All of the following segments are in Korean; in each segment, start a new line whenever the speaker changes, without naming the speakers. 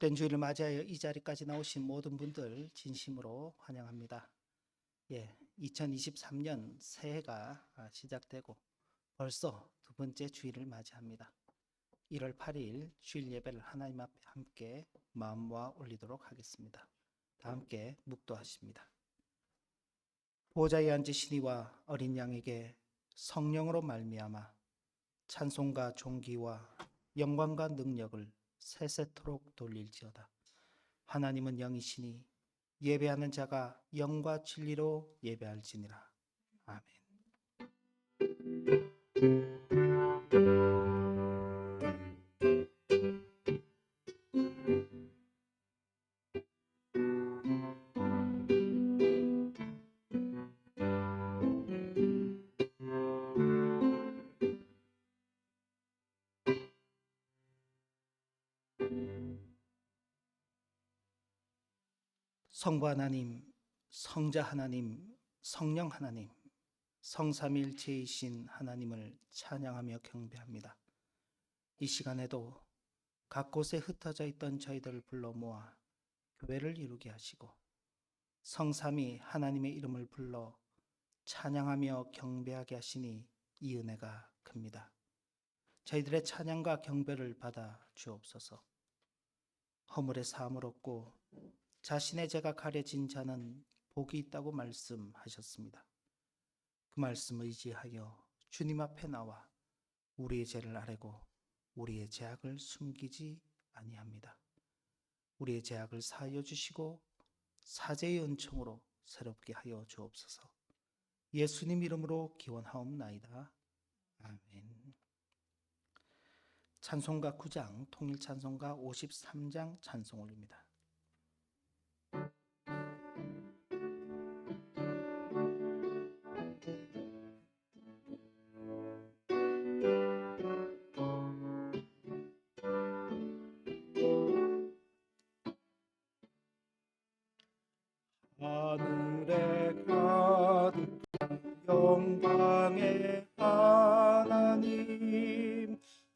복된 주일을 맞이하여 이 자리까지 나오신 모든 분들 진심으로 환영합니다. 2023년 새해가 시작되고 벌써 두 번째 주일을 맞이합니다. 1월 8일 주일 예배를 하나님 앞에 함께 마음 모아 올리도록 하겠습니다. 다 함께 묵도하십니다. 보좌에 앉으신 이와 어린 양에게 성령으로 말미암아 찬송과 존귀와 영광과 능력을 세세토록 돌릴지어다. 하나님은 영이시니 예배하는 자가 영과 진리로 예배할지니라. 아멘. 성부 하나님, 성자 하나님, 성령 하나님, 성삼일체이신 하나님을 찬양하며 경배합니다. 이 시간에도 각 곳에 흩어져 있던 저희들을 불러 모아 교회를 이루게 하시고 성삼위 하나님의 이름을 불러 찬양하며 경배하게 하시니 이 은혜가 큽니다. 저희들의 찬양과 경배를 받아 주옵소서. 허물의 사함을 얻고 자신의 죄가 가려진 자는 복이 있다고 말씀하셨습니다. 그 말씀 의지하여 주님 앞에 나와 우리의 죄를 아뢰고 우리의 죄악을 숨기지 아니합니다. 우리의 죄악을 사하여 주시고 사죄의 은총으로 새롭게 하여 주옵소서. 예수님 이름으로 기원하옵나이다. 아멘. 찬송가 9장 통일 찬송가 53장 찬송 올립니다. 하늘에 가득한 영광의 하나님,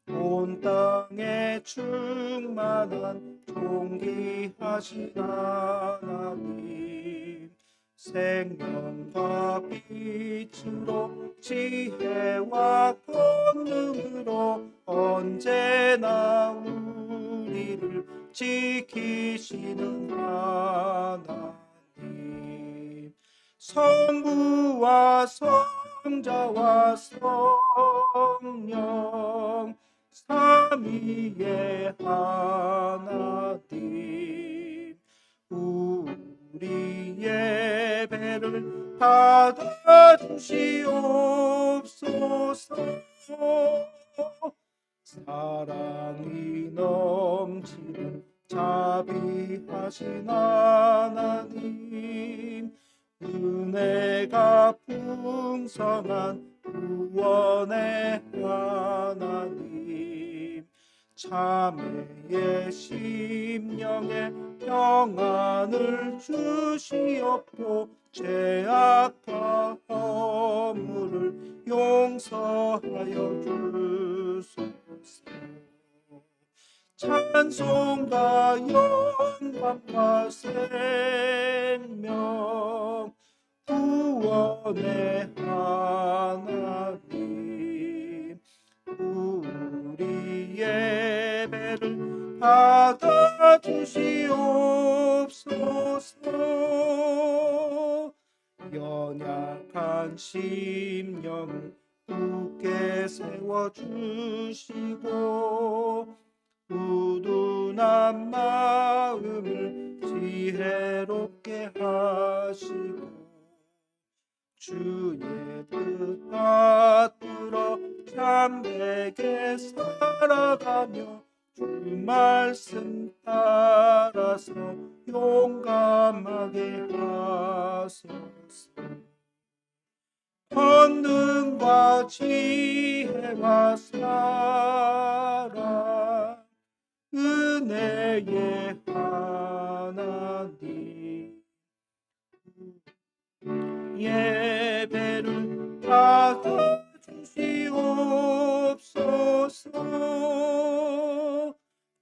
온 땅에 충만한 존귀하신 하나님, 생명과 빛으로 지혜와 권능으로 언제나 우리를 지키시는 하나님, 성부와 성자와 성령 삼위의 하나님, 우리 예배를 받아주시옵소서. 사랑이 넘치는 자비하신 하나님, 은혜가 풍성한 구원의 하나님, 자매의 심령에 평안을 주시옵고 죄악과 허물을 용서하여 주소서. 찬송과 영광과 생명 구원의 하나님, 우리 예배를 받아주시옵소서. 연약한 심령을 굳게 세워주시고 우둔한 마음을 지혜롭게 하시고 주의 뜻 받들어 참되게 살아가며 주 말씀 따라서 용감하게 하소서. 권능과 지혜와 사랑 은혜의 하나님, 예배를 받아주시옵소서.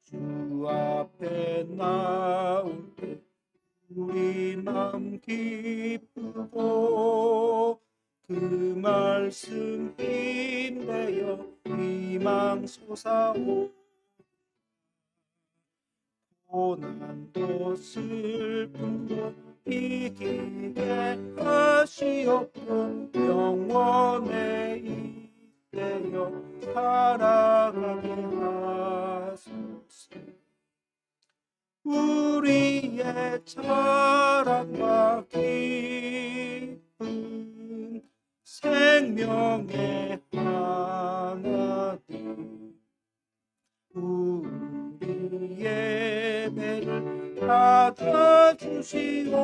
주
앞에 나올 때 우리 맘 기쁘고 그 말씀 힘내어 희망 솟아오 고난도 슬픔도 이기게 하시옵고 영원에 이대여 살아가게 하소서. 우리의 자랑과 기쁨 생명의 하나님 우리 예배를 받아주시옵소서.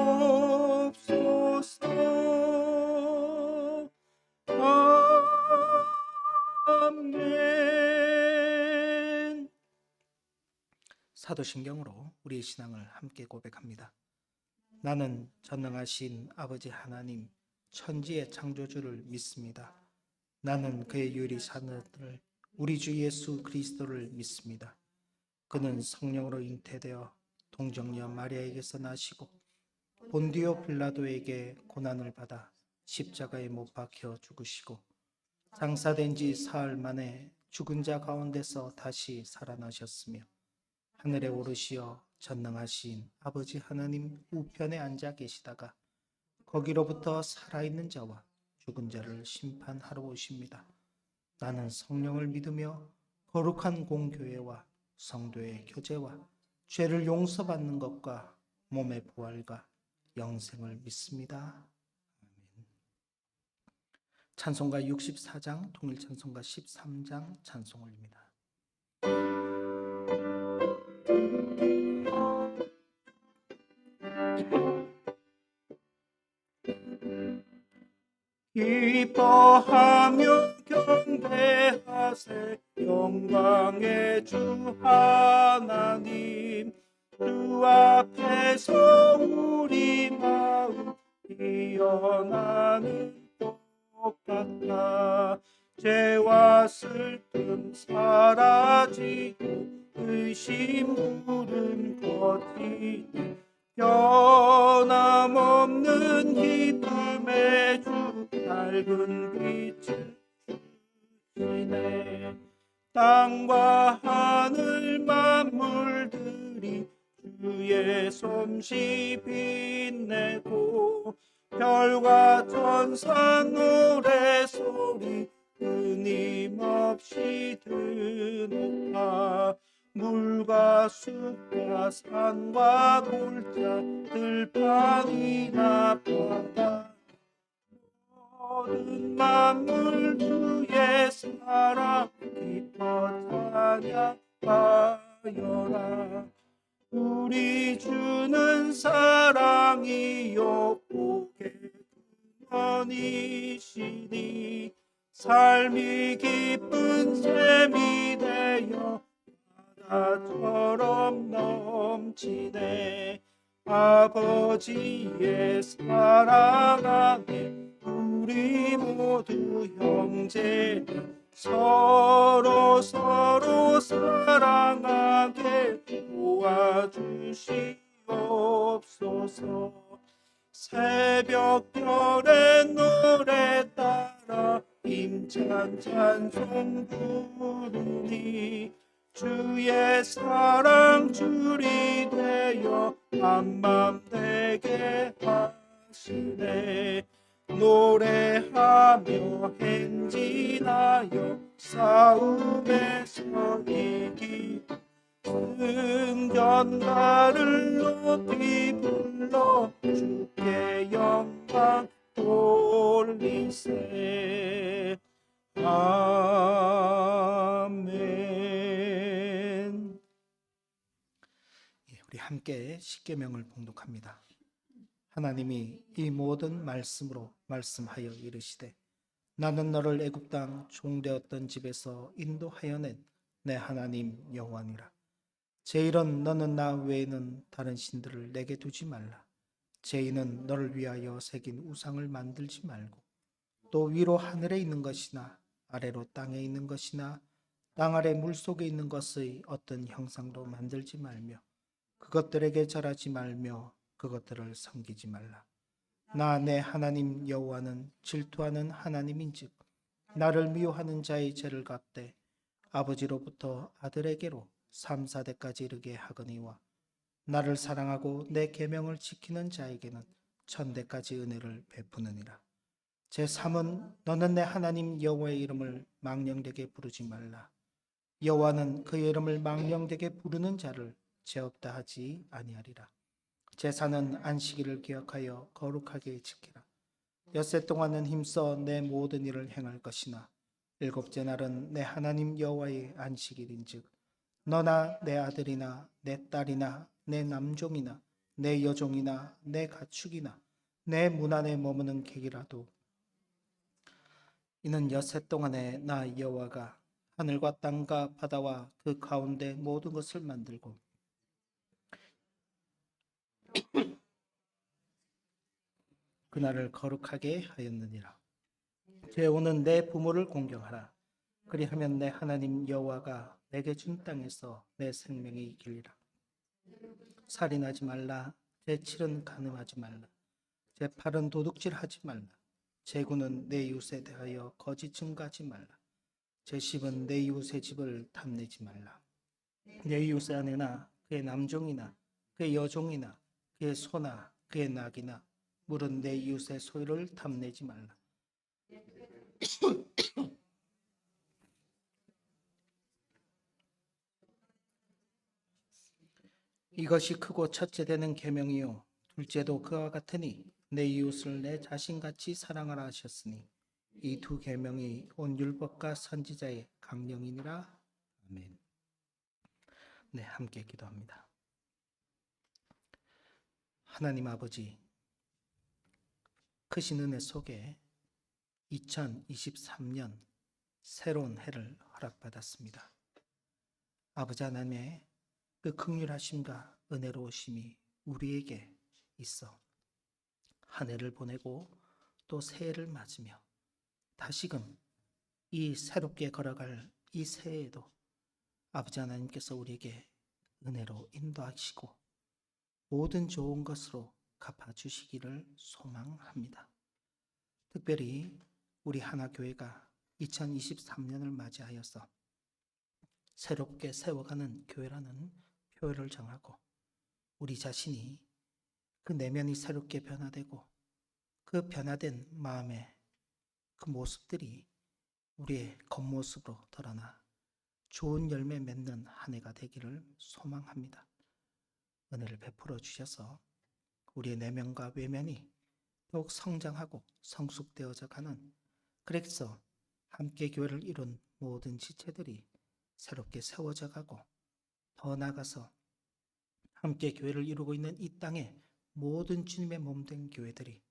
아멘.
사도신경으로 우리의 신앙을 함께 고백합니다. 나는 전능하신 아버지 하나님 천지의 창조주를 믿습니다. 나는 그의 유리산을 우리 주 예수 그리스도를 믿습니다. 그는 성령으로 잉태되어 동정녀 마리아에게서 나시고 본디오 빌라도에게 고난을 받아 십자가에 못 박혀 죽으시고 장사된 지 사흘 만에 죽은 자 가운데서 다시 살아나셨으며 하늘에 오르시어 전능하신 아버지 하나님 우편에 앉아 계시다가 거기로부터 살아있는 자와 죽은 자를 심판하러 오십니다. 나는 성령을 믿으며 거룩한 공교회와 성도의 교제와 죄를 용서받는 것과 몸의 부활과 영생을 믿습니다. 아멘. 찬송가 64장, 통일찬송가 13장 찬송 올립니다.
기뻐하며 경배하세 영광의 주 하나님 주 앞에서 우리 마음 피어나는 꽃 같아 죄와 슬픔 사라지고 의심 구름 거치는 변함없는 기쁨의 주 밝은 빛을 주시네 땅과 하늘 만물들이 주의 솜씨 빛내고 별과 천사 노래소리 끊임없이 드높아 물과 숲과 산과 골짜 들판이나 바다 모든 만물 주의 사랑 기뻐 찬양하여라 우리 주는 사랑이요 복의 근원이시니 삶이 기쁜 셈이 되어 바다처럼 넘치네 아버지의 사랑 안에 우리 모두 형제는 서로 사랑하게 도와주시옵소서 새벽별의 노래 따라 힘찬 찬송 부르니 주의 사랑 줄이 되어 한맘 되게 하시네 노래하며 행진하여 싸움에서 이기고 승전가를 높이 불러 주께 영광 돌리세 아멘.
우리 함께 십계명을 봉독합니다. 하나님이 이 모든 말씀으로 말씀하여 이르시되 나는 너를 애굽 땅 종되었던 집에서 인도하여 낸 내 하나님 여호와니라. 제1은 너는 나 외에는 다른 신들을 내게 두지 말라. 제2는 너를 위하여 새긴 우상을 만들지 말고 또 위로 하늘에 있는 것이나 아래로 땅에 있는 것이나 땅 아래 물속에 있는 것의 어떤 형상도 만들지 말며 그것들에게 절하지 말며 그것들을 섬기지 말라. 나 내 하나님 여호와는 질투하는 하나님인즉 나를 미워하는 자의 죄를 갚되 아버지로부터 아들에게로 3, 4대까지 이르게 하거니와 나를 사랑하고 내 계명을 지키는 자에게는 1000대까지 은혜를 베푸느니라. 제3은 너는 내 하나님 여호와의 이름을 망령되게 부르지 말라. 여호와는 그의 이름을 망령되게 부르는 자를 죄 없다 하지 아니하리라. 제4는 안식일을 기억하여 거룩하게 지키라. 엿새 동안은 힘써 내 모든 일을 행할 것이나 일곱째 날은 내 하나님 여호와의 안식일인즉 너나 내 아들이나 내 딸이나 내 남종이나 내 여종이나 내 가축이나 내 문 안에 머무는 객이라도 이는 엿새 동안에 나 여호와가 하늘과 땅과 바다와 그 가운데 모든 것을 만들고 그날을 거룩하게 하였느니라. 제5는 내 부모를 공경하라. 그리하면 내 하나님 여호와가 내게 준 땅에서 내 생명이 길리라. 살인하지 말라. 제7은 간음하지 말라. 제8은 도둑질하지 말라. 제9는 내 이웃에 대하여 거짓 증거하지 말라. 제10은 내 이웃의 집을 탐내지 말라. 내 이웃의 아내나 그의 남종이나 그의 여종이나 그의 소나 그의 낙이나 물은 내 이웃의 소유를 탐내지 말라. 이것이 크고 첫째 되는 계명이요 둘째도 그와 같으니 내 이웃을 내 자신같이 사랑하라 하셨으니 이 두 계명이 온 율법과 선지자의 강령이니라. 아멘. 네, 함께 기도합니다. 하나님 아버지, 크신 은혜 속에 2023년 새로운 해를 허락받았습니다. 아버지 하나님의 그 긍휼하심과 은혜로우심이 우리에게 있어 한 해를 보내고 또 새해를 맞으며 다시금 이 새롭게 걸어갈 이 새해에도 아버지 하나님께서 우리에게 은혜로 인도하시고 모든 좋은 것으로 갚아주시기를 소망합니다. 특별히 우리 하나교회가 2023년을 맞이하여서 새롭게 세워가는 교회라는 표를 정하고 우리 자신이 그 내면이 새롭게 변화되고 그 변화된 마음의 그 모습들이 우리의 겉모습으로 드러나 좋은 열매 맺는 한 해가 되기를 소망합니다. 은혜를 베풀어 주셔서 우리의 내면과 외면이 더욱 성장하고 성숙되어져 가는, 그래서 함께 교회를 이룬 모든 지체들이 새롭게 세워져 가고 더 나아가서 함께 교회를 이루고 있는 이 땅의 모든 주님의 몸된 교회들이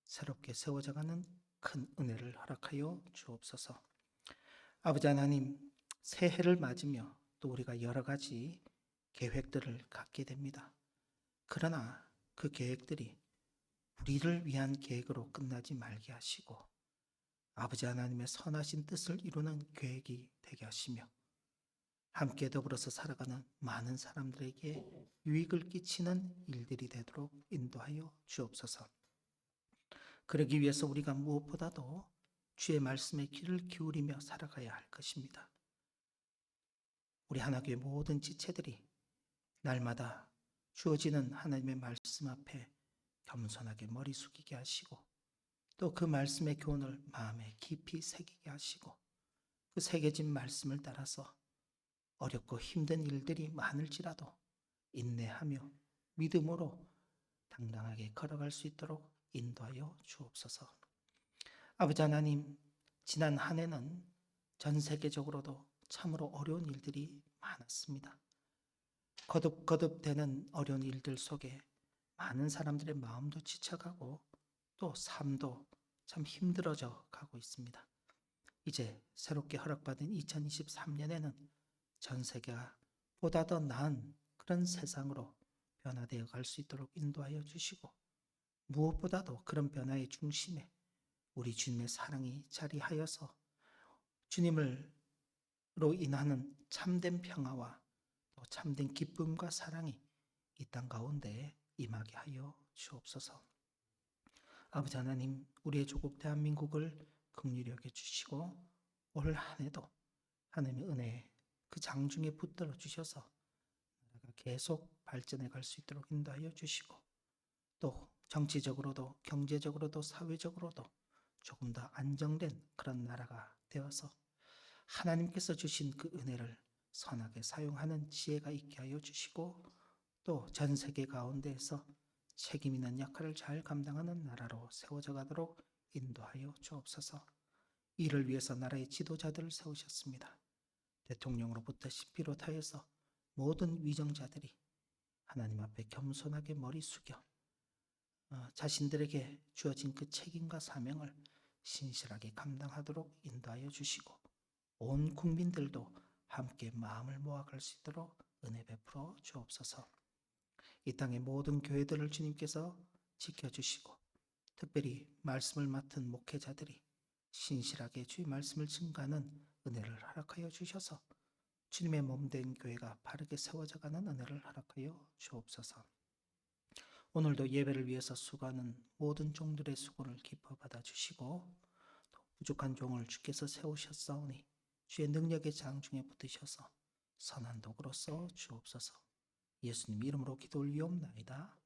새롭게 세워져 가는 큰 은혜를 허락하여 주옵소서. 아버지 하나님, 새해를 맞으며 또 우리가 여러 가지 계획들을 갖게 됩니다. 그러나 그 계획들이 우리를 위한 계획으로 끝나지 말게 하시고 아버지 하나님의 선하신 뜻을 이루는 계획이 되게 하시며 함께 더불어서 살아가는 많은 사람들에게 유익을 끼치는 일들이 되도록 인도하여 주옵소서. 그러기 위해서 우리가 무엇보다도 주의 말씀에 귀를 기울이며 살아가야 할 것입니다. 우리 하나교회 모든 지체들이 날마다 주어지는 하나님의 말씀 앞에 겸손하게 머리 숙이게 하시고 또 그 말씀의 교훈을 마음에 깊이 새기게 하시고 그 새겨진 말씀을 따라서 어렵고 힘든 일들이 많을지라도 인내하며 믿음으로 당당하게 걸어갈 수 있도록 인도하여 주옵소서. 아버지 하나님, 지난 한 해는 전 세계적으로도 참으로 어려운 일들이 많았습니다. 거듭거듭되는 어려운 일들 속에 많은 사람들의 마음도 지쳐가고 또 삶도 참 힘들어져 가고 있습니다. 이제 새롭게 허락받은 2023년에는 전 세계가 보다 더 나은 그런 세상으로 변화되어 갈 수 있도록 인도하여 주시고 무엇보다도 그런 변화의 중심에 우리 주님의 사랑이 자리하여서 주님을 인하는 참된 평화와 또 참된 기쁨과 사랑이 이 땅 가운데 임하게 하여 주옵소서. 아버지 하나님, 우리의 조국 대한민국을 긍휼히 여겨 주시고 올 한 해도 하나님의 은혜에 그 장중에 붙들어 주셔서 나라가 계속 발전해 갈 수 있도록 인도하여 주시고 또 정치적으로도 경제적으로도 사회적으로도 조금 더 안정된 그런 나라가 되어서 하나님께서 주신 그 은혜를 선하게 사용하는 지혜가 있게 하여 주시고 또 전 세계 가운데에서 책임 있는 역할을 잘 감당하는 나라로 세워져 가도록 인도하여 주옵소서. 이를 위해서 나라의 지도자들을 세우셨습니다. 대통령으로부터 비롯하여서 모든 위정자들이 하나님 앞에 겸손하게 머리 숙여 자신들에게 주어진 그 책임과 사명을 신실하게 감당하도록 인도하여 주시고 온 국민들도 함께 마음을 모아갈 수 있도록 은혜 베풀어 주옵소서. 이 땅의 모든 교회들을 주님께서 지켜주시고 특별히 말씀을 맡은 목회자들이 신실하게 주의 말씀을 증거하는 은혜를 허락하여 주셔서 주님의 몸된 교회가 바르게 세워져가는 은혜를 허락하여 주옵소서. 오늘도 예배를 위해서 수고하는 모든 종들의 수고를 기뻐 받아주시고 또 부족한 종을 주께서 세우셨사오니 주의 능력의 장중에 붙으셔서 선한 도구로 써 주옵소서. 예수님 이름으로 기도 올리옵나이다.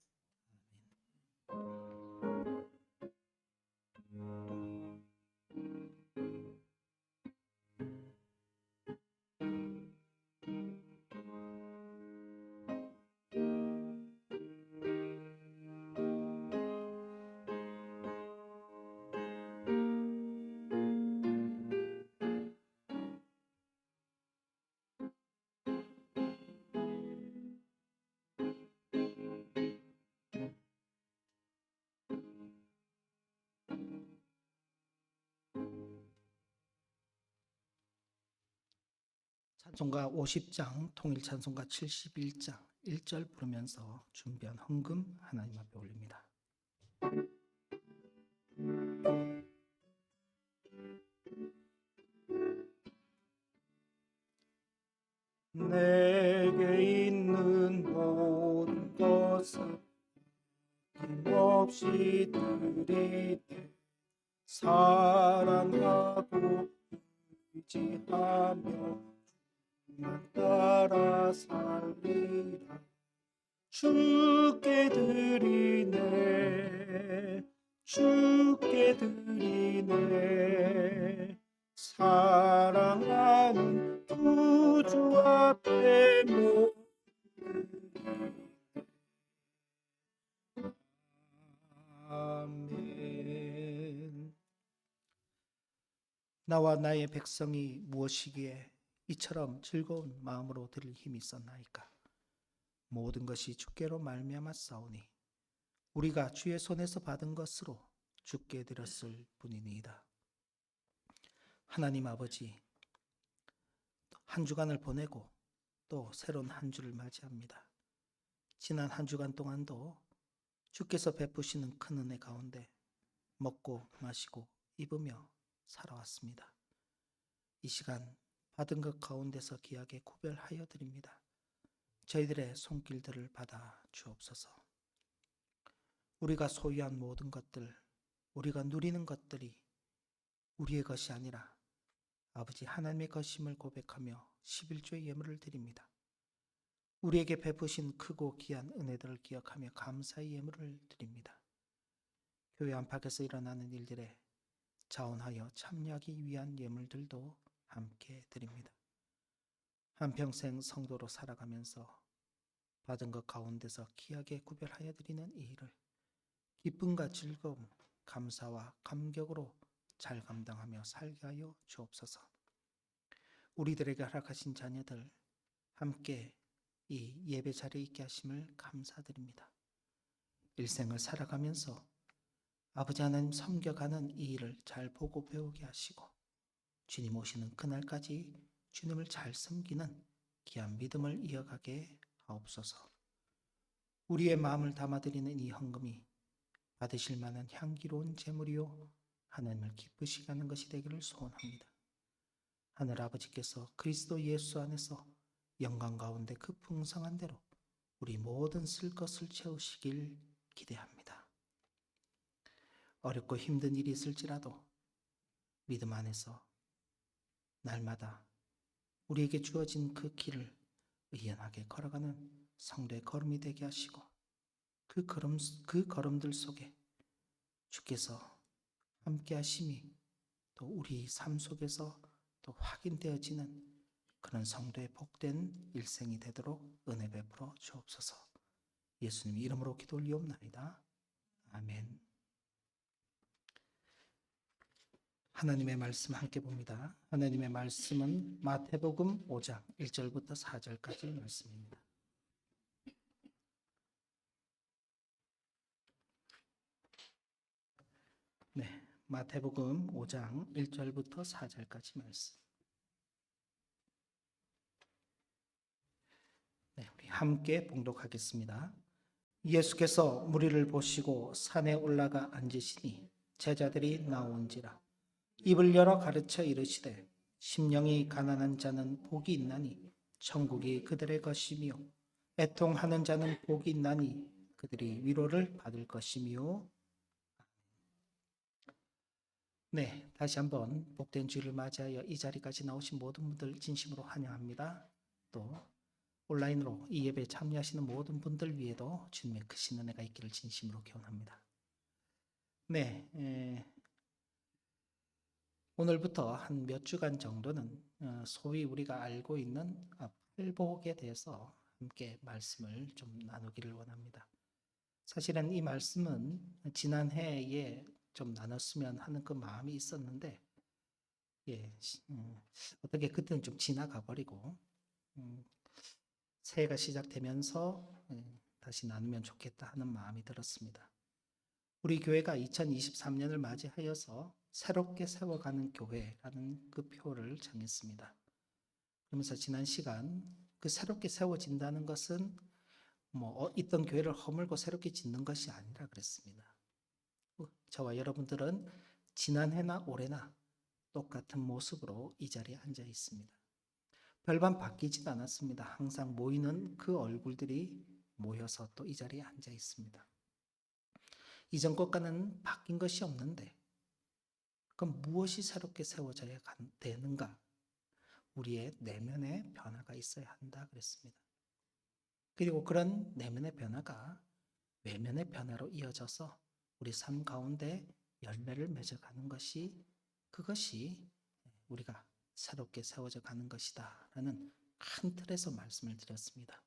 찬송가 50장, 통일 찬송가 71장 1절 부르면서 준비한 헌금 하나님 앞에 올립니다.
내게 있는 모든 것을 힘없이 드리되 사랑하고 의지하며 주만 따라 살리라. 주께 드리네 주께 드리네 사랑하는 구주 앞에
아멘. 나와 나의 백성이 무엇이기에 이처럼 즐거운 마음으로 드릴 힘이 있었나이까. 모든 것이 주께로 말미암아 싸우니 우리가 주의 손에서 받은 것으로 주께 드렸을 뿐이니이다. 하나님 아버지, 한 주간을 보내고 또 새로운 한 주를 맞이합니다. 지난 한 주간 동안도 주께서 베푸시는 큰 은혜 가운데 먹고 마시고 입으며 살아왔습니다. 이 시간 받은 것 가운데서 귀하게 구별하여 드립니다. 저희들의 손길들을 받아 주옵소서. 우리가 소유한 모든 것들, 우리가 누리는 것들이 우리의 것이 아니라 아버지 하나님의 것임을 고백하며 11조의 예물을 드립니다. 우리에게 베푸신 크고 귀한 은혜들을 기억하며 감사의 예물을 드립니다. 교회 안팎에서 일어나는 일들에 자원하여 참여하기 위한 예물들도 함께 드립니다. 한평생 성도로 살아가면서 받은 것 가운데서 귀하게 구별하여 드리는 이 일을 기쁨과 즐거움, 감사와 감격으로 잘 감당하며 살게 하여 주옵소서. 우리들에게 허락하신 자녀들 함께 이 예배 자리에 있게 하심을 감사드립니다. 일생을 살아가면서 아버지 하나님 섬겨가는 이 일을 잘 보고 배우게 하시고 주님 오시는 그날까지 주님을 잘 섬기는 귀한 믿음을 이어가게 하옵소서. 우리의 마음을 담아드리는 이 헌금이 받으실 만한 향기로운 제물이요 하나님을 기쁘시게 하는 것이 되기를 소원합니다. 하늘 아버지께서 그리스도 예수 안에서 영광 가운데 그 풍성한 대로 우리 모든 쓸 것을 채우시길 기대합니다. 어렵고 힘든 일이 있을지라도 믿음 안에서 날마다 우리에게 주어진 그 길을 의연하게 걸어가는 성도의 걸음이 되게 하시고 그 걸음들 속에 주께서 함께 하심이 또 우리 삶 속에서 또 확인되어지는 그런 성도의 복된 일생이 되도록 은혜 베풀어 주옵소서. 예수님 이름으로 기도 올리옵나이다. 아멘. 하나님의 말씀 함께 봅니다. 하나님의 말씀은 마태복음 5장 1절부터 4절까지 말씀입니다. 네, 마태복음 5장 1절부터 4절까지 말씀. 네, 우리 함께 봉독하겠습니다. 예수께서 무리를 보시고 산에 올라가 앉으시니 제자들이 나온지라. 입을 열어 가르쳐 이르시되 심령이 가난한 자는 복이 있나니 천국이 그들의 것이며 애통하는 자는 복이 있나니 그들이 위로를 받을 것이며. 네, 다시 한번 복된 주일을 맞이하여 이 자리까지 나오신 모든 분들 진심으로 환영합니다. 또 온라인으로 이 예배에 참여하시는 모든 분들 위에도 주님의 크신 은혜가 있기를 진심으로 기원합니다. 네, 오늘부터 한 몇 주간 정도는 소위 우리가 알고 있는 팔복에 대해서 함께 말씀을 좀 나누기를 원합니다. 사실은 이 말씀은 지난해에 좀 나눴으면 하는 그 마음이 있었는데 어떻게 그때는 좀 지나가 버리고 새해가 시작되면서 다시 나누면 좋겠다 하는 마음이 들었습니다. 우리 교회가 2023년을 맞이하여서 새롭게 세워가는 교회라는 그 표를 정했습니다. 그러면서 지난 시간 그 새롭게 세워진다는 것은 있던 교회를 허물고 새롭게 짓는 것이 아니라 그랬습니다. 저와 여러분들은 지난해나 올해나 똑같은 모습으로 이 자리에 앉아 있습니다. 별반 바뀌지도 않았습니다. 항상 모이는 그 얼굴들이 모여서 또 이 자리에 앉아 있습니다. 이전 것과는 바뀐 것이 없는데 그럼 무엇이 새롭게 세워져야 되는가? 우리의 내면의 변화가 있어야 한다 그랬습니다. 그리고 그런 내면의 변화가 외면의 변화로 이어져서 우리 삶 가운데 열매를 맺어가는 것이 그것이 우리가 새롭게 세워져 가는 것이다 라는 큰 틀에서 말씀을 드렸습니다.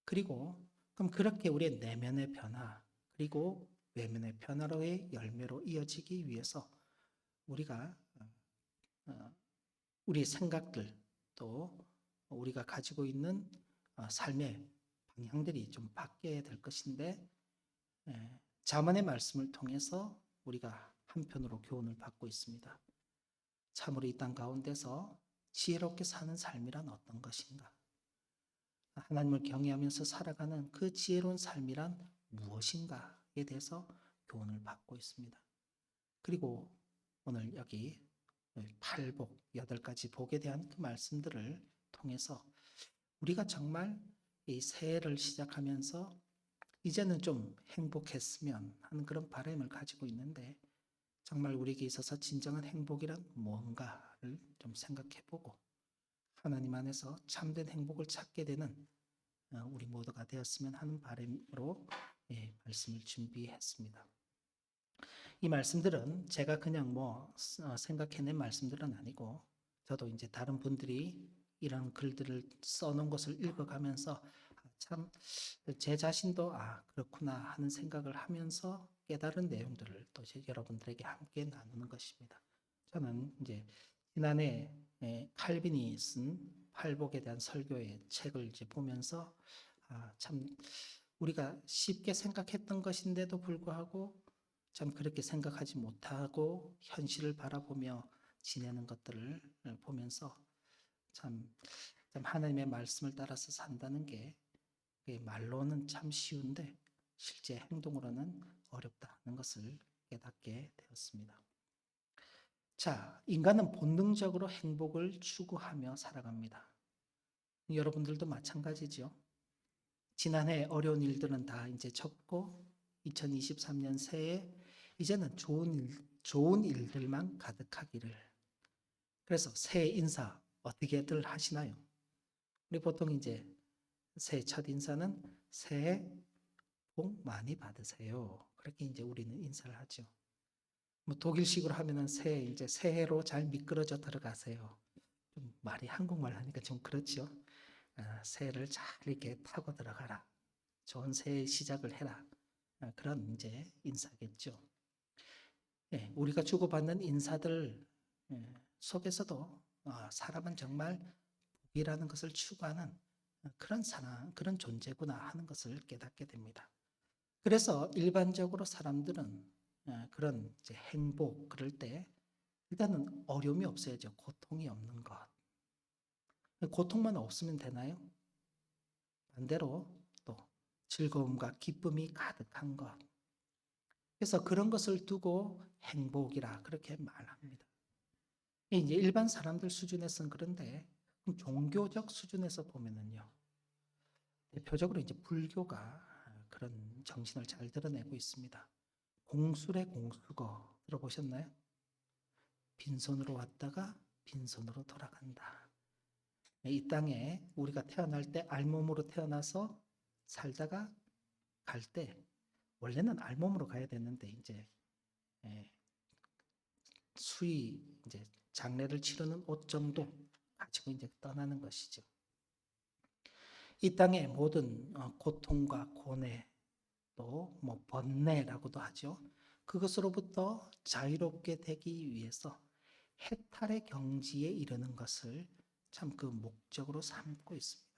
그리고 그럼 그렇게 우리의 내면의 변화 그리고 외면의 변화로의 열매로 이어지기 위해서 우리가 우리의 생각들 또 우리가 가지고 있는 삶의 방향들이 좀 바뀌어야 될 것인데 자문의 말씀을 통해서 우리가 한편으로 교훈을 받고 있습니다. 참으로 이 땅 가운데서 지혜롭게 사는 삶이란 어떤 것인가? 하나님을 경외하면서 살아가는 그 지혜로운 삶이란 무엇인가에 대해서 교훈을 받고 있습니다. 그리고 오늘 여기 8복, 8가지 복에 대한 그 말씀들을 통해서 우리가 정말 이 새해를 시작하면서 이제는 좀 행복했으면 하는 그런 바람을 가지고 있는데 정말 우리에게 있어서 진정한 행복이란 뭔가를 좀 생각해보고 하나님 안에서 참된 행복을 찾게 되는 우리 모두가 되었으면 하는 바람으로 말씀을 준비했습니다. 이 말씀들은 제가 그냥 생각해낸 말씀들은 아니고 저도 이제 다른 분들이 이런 글들을 써놓은 것을 읽어가면서 참 제 자신도 그렇구나 하는 생각을 하면서 깨달은 내용들을 또 여러분들에게 함께 나누는 것입니다. 저는 이제 지난해 칼빈이 쓴 팔복에 대한 설교의 책을 이제 보면서 참 우리가 쉽게 생각했던 것인데도 불구하고 참 그렇게 생각하지 못하고 현실을 바라보며 지내는 것들을 보면서 참 하나님의 말씀을 따라서 산다는 게 말로는 참 쉬운데 실제 행동으로는 어렵다는 것을 깨닫게 되었습니다. 자, 인간은 본능적으로 행복을 추구하며 살아갑니다. 여러분들도 마찬가지죠. 지난해 어려운 일들은 다 이제 접고 2023년 새해 이제는 좋은 일들만 가득하기를. 그래서 새해 인사 어떻게들 하시나요? 우리 보통 이제 새해 첫 인사는 새해 복 많이 받으세요. 그렇게 이제 우리는 인사를 하죠. 뭐 독일식으로 하면은 이제 새해로 잘 미끄러져 들어가세요. 좀 말이 한국말 하니까 좀 그렇죠. 새해를 잘 이렇게 타고 들어가라. 좋은 새해 시작을 해라. 그런 이제 인사겠죠. 예, 우리가 주고받는 인사들 속에서도 사람은 정말 복이라는 것을 추구하는 그런 사람, 그런 존재구나 하는 것을 깨닫게 됩니다. 그래서 일반적으로 사람들은 그런 이제 행복 그럴 때 일단은 어려움이 없어야죠. 고통이 없는 것. 고통만 없으면 되나요? 반대로 또 즐거움과 기쁨이 가득한 것. 그래서 그런 것을 두고 행복이라 그렇게 말합니다. 이제 일반 사람들 수준에서는 그런데 종교적 수준에서 보면은요. 대표적으로 이제 불교가 그런 정신을 잘 드러내고 있습니다. 공술의 공수거 들어보셨나요? 빈손으로 왔다가 빈손으로 돌아간다. 이 땅에 우리가 태어날 때 알몸으로 태어나서 살다가 갈 때 원래는 알몸으로 가야 되는데 이제 수의 이제 장례를 치르는 옷 정도 가지고 이제 떠나는 것이죠. 이 땅의 모든 고통과 고뇌 또 뭐 번뇌라고도 하죠. 그것으로부터 자유롭게 되기 위해서 해탈의 경지에 이르는 것을 참 그 목적으로 삼고 있습니다.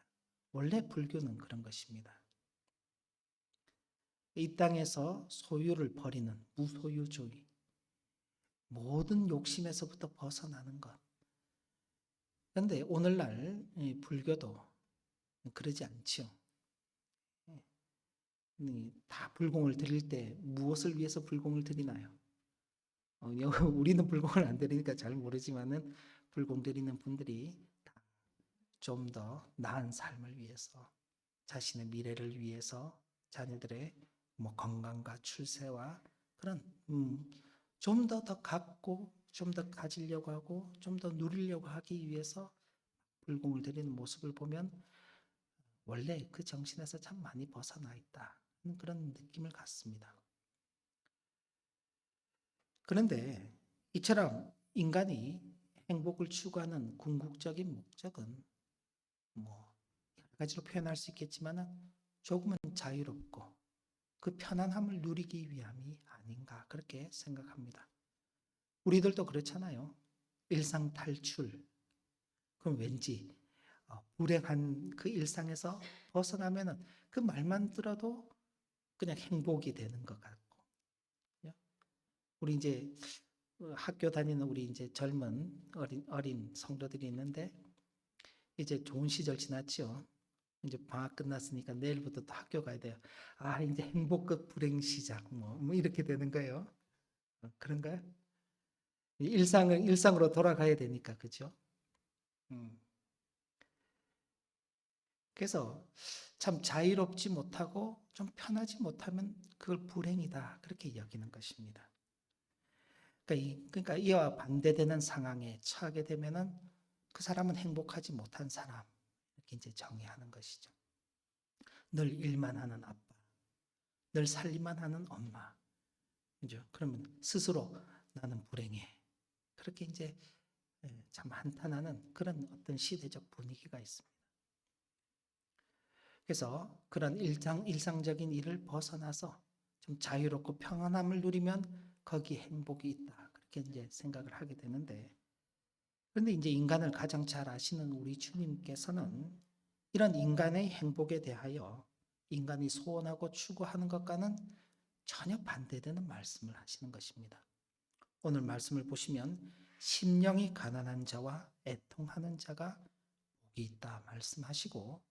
원래 불교는 그런 것입니다. 이 땅에서 소유를 버리는 무소유주의, 모든 욕심에서부터 벗어나는 것. 그런데 오늘날 불교도 그러지 않죠. 다 불공을 드릴 때 무엇을 위해서 불공을 드리나요? 우리는 불공을 안 드리니까 잘 모르지만은 불공 드리는 분들이 좀 더 나은 삶을 위해서, 자신의 미래를 위해서, 자녀들의 뭐 건강과 출세와 그런 좀 더 갖고 좀 더 가지려고 하고 좀 더 누리려고 하기 위해서 불공을 드리는 모습을 보면 원래 그 정신에서 참 많이 벗어나 있다 그런 느낌을 갖습니다. 그런데 이처럼 인간이 행복을 추구하는 궁극적인 목적은 뭐 여러 가지로 표현할 수 있겠지만 조금은 자유롭고 그 편안함을 누리기 위함이 아닌가 그렇게 생각합니다. 우리들도 그렇잖아요. 일상 탈출. 그럼 왠지 불행한 그 일상에서 벗어나면은 그 말만 들어도 그냥 행복이 되는 것 같고. 우리 이제 학교 다니는 우리 이제 젊은 어린 성도들이 있는데 이제 좋은 시절 지났죠. 이제 방학 끝났으니까 내일부터 또 학교 가야 돼요. 이제 행복 끝 불행 시작 뭐 이렇게 되는 거예요. 그런가요? 일상으로 돌아가야 되니까 그죠? 그래서 참 자유롭지 못하고 좀 편하지 못하면 그걸 불행이다 그렇게 여기는 것입니다. 그러니까 이와 반대되는 상황에 처하게 되면은 그 사람은 행복하지 못한 사람 이렇게 이제 정의하는 것이죠. 늘 일만 하는 아빠, 늘 살림만 하는 엄마, 그죠? 그러면 스스로 나는 불행해. 그렇게 이제 참 한탄하는 그런 어떤 시대적 분위기가 있습니다. 그래서 그런 일상적인 일을 벗어나서 좀 자유롭고 평안함을 누리면 거기 행복이 있다. 그렇게 이제 생각을 하게 되는데, 그런데 이제 인간을 가장 잘 아시는 우리 주님께서는 이런 인간의 행복에 대하여 인간이 소원하고 추구하는 것과는 전혀 반대되는 말씀을 하시는 것입니다. 오늘 말씀을 보시면 심령이 가난한 자와 애통하는 자가 복이 있다 말씀하시고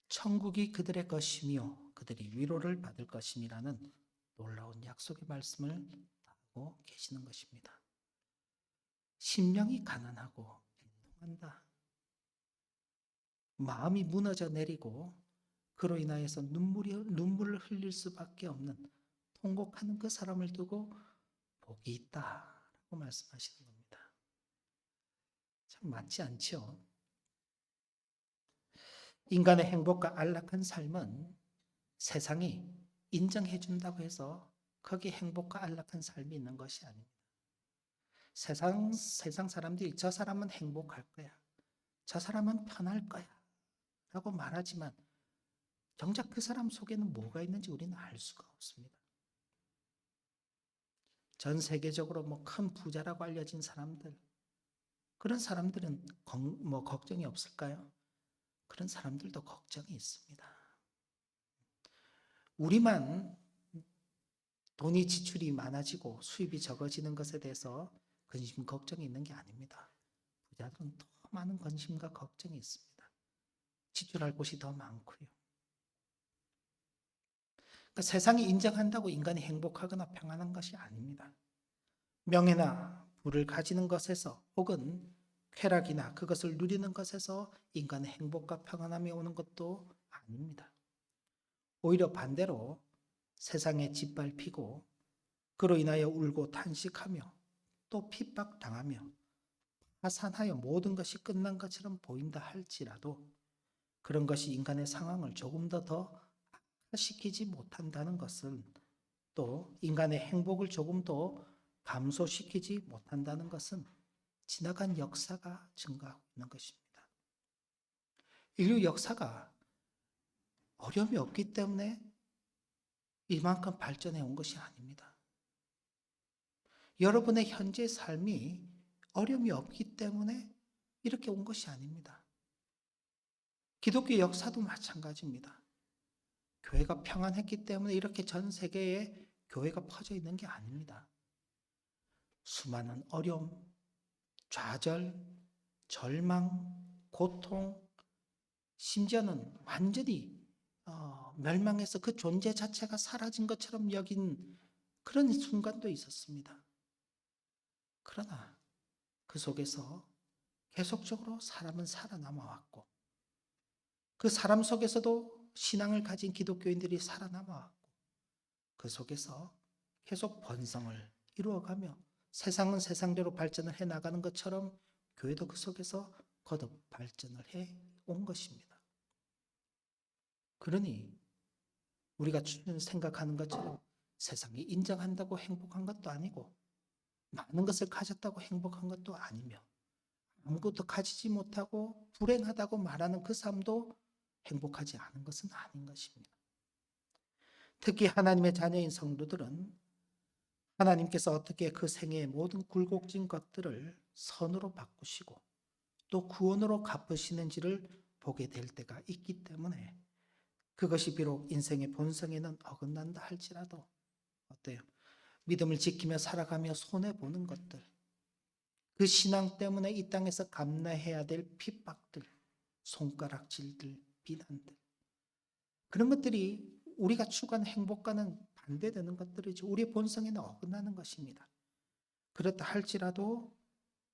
천국이 그들의 것이며 그들이 위로를 받을 것임이라는 놀라운 약속의 말씀을 하고 계시는 것입니다. 심령이 가난하고 애통한다. 마음이 무너져 내리고 그로 인하여서 눈물을 흘릴 수밖에 없는 통곡하는 그 사람을 두고 복이 있다라고 말씀하시는 겁니다. 참 맞지 않죠? 인간의 행복과 안락한 삶은 세상이 인정해 준다고 해서 거기에 행복과 안락한 삶이 있는 것이 아닙니다. 세상 사람들이 저 사람은 행복할 거야. 저 사람은 편할 거야. 라고 말하지만 정작 그 사람 속에는 뭐가 있는지 우리는 알 수가 없습니다. 전 세계적으로 큰 부자라고 알려진 사람들, 그런 사람들은 걱정이 없을까요? 그런 사람들도 걱정이 있습니다. 우리만 돈이 지출이 많아지고 수입이 적어지는 것에 대해서 근심, 걱정이 있는 게 아닙니다. 부자들은 더 많은 관심과 걱정이 있습니다. 지출할 곳이 더 많고요. 그러니까 세상이 인정한다고 인간이 행복하거나 평안한 것이 아닙니다. 명예나 부를 가지는 것에서 혹은 쾌락이나 그것을 누리는 것에서 인간의 행복과 평안함이 오는 것도 아닙니다. 오히려 반대로 세상에 짓밟히고 그로 인하여 울고 탄식하며 또 핍박당하며 파산하여 모든 것이 끝난 것처럼 보인다 할지라도 그런 것이 인간의 상황을 조금 더 악화시키지 못한다는 것은 또 인간의 행복을 조금 더 감소시키지 못한다는 것은 지나간 역사가 증가하고 있는 것입니다. 인류 역사가 어려움이 없기 때문에 이만큼 발전해 온 것이 아닙니다. 여러분의 현재 삶이 어려움이 없기 때문에 이렇게 온 것이 아닙니다. 기독교 역사도 마찬가지입니다. 교회가 평안했기 때문에 이렇게 전 세계에 교회가 퍼져 있는 게 아닙니다. 수많은 어려움, 좌절, 절망, 고통, 심지어는 완전히 멸망해서 그 존재 자체가 사라진 것처럼 여긴 그런 순간도 있었습니다. 그러나 그 속에서 계속적으로 사람은 살아남아 왔고 그 사람 속에서도 신앙을 가진 기독교인들이 살아남아 왔고 그 속에서 계속 번성을 이루어가며 세상은 세상대로 발전을 해 나가는 것처럼 교회도 그 속에서 거듭 발전을 해 온 것입니다. 그러니 우리가 생각하는 것처럼 세상이 인정한다고 행복한 것도 아니고 많은 것을 가졌다고 행복한 것도 아니며 아무것도 가지지 못하고 불행하다고 말하는 그 삶도 행복하지 않은 것은 아닌 것입니다. 특히 하나님의 자녀인 성도들은 하나님께서 어떻게 그 생애의 모든 굴곡진 것들을 선으로 바꾸시고 또 구원으로 갚으시는지를 보게 될 때가 있기 때문에 그것이 비록 인생의 본성에는 어긋난다 할지라도 어때요? 믿음을 지키며 살아가며 손해보는 것들, 그 신앙 때문에 이 땅에서 감내해야 될 핍박들, 손가락질들, 비난들, 그런 것들이 우리가 추구하는 행복과는 반대되는 것들이죠. 우리의 본성에는 어긋나는 것입니다. 그렇다 할지라도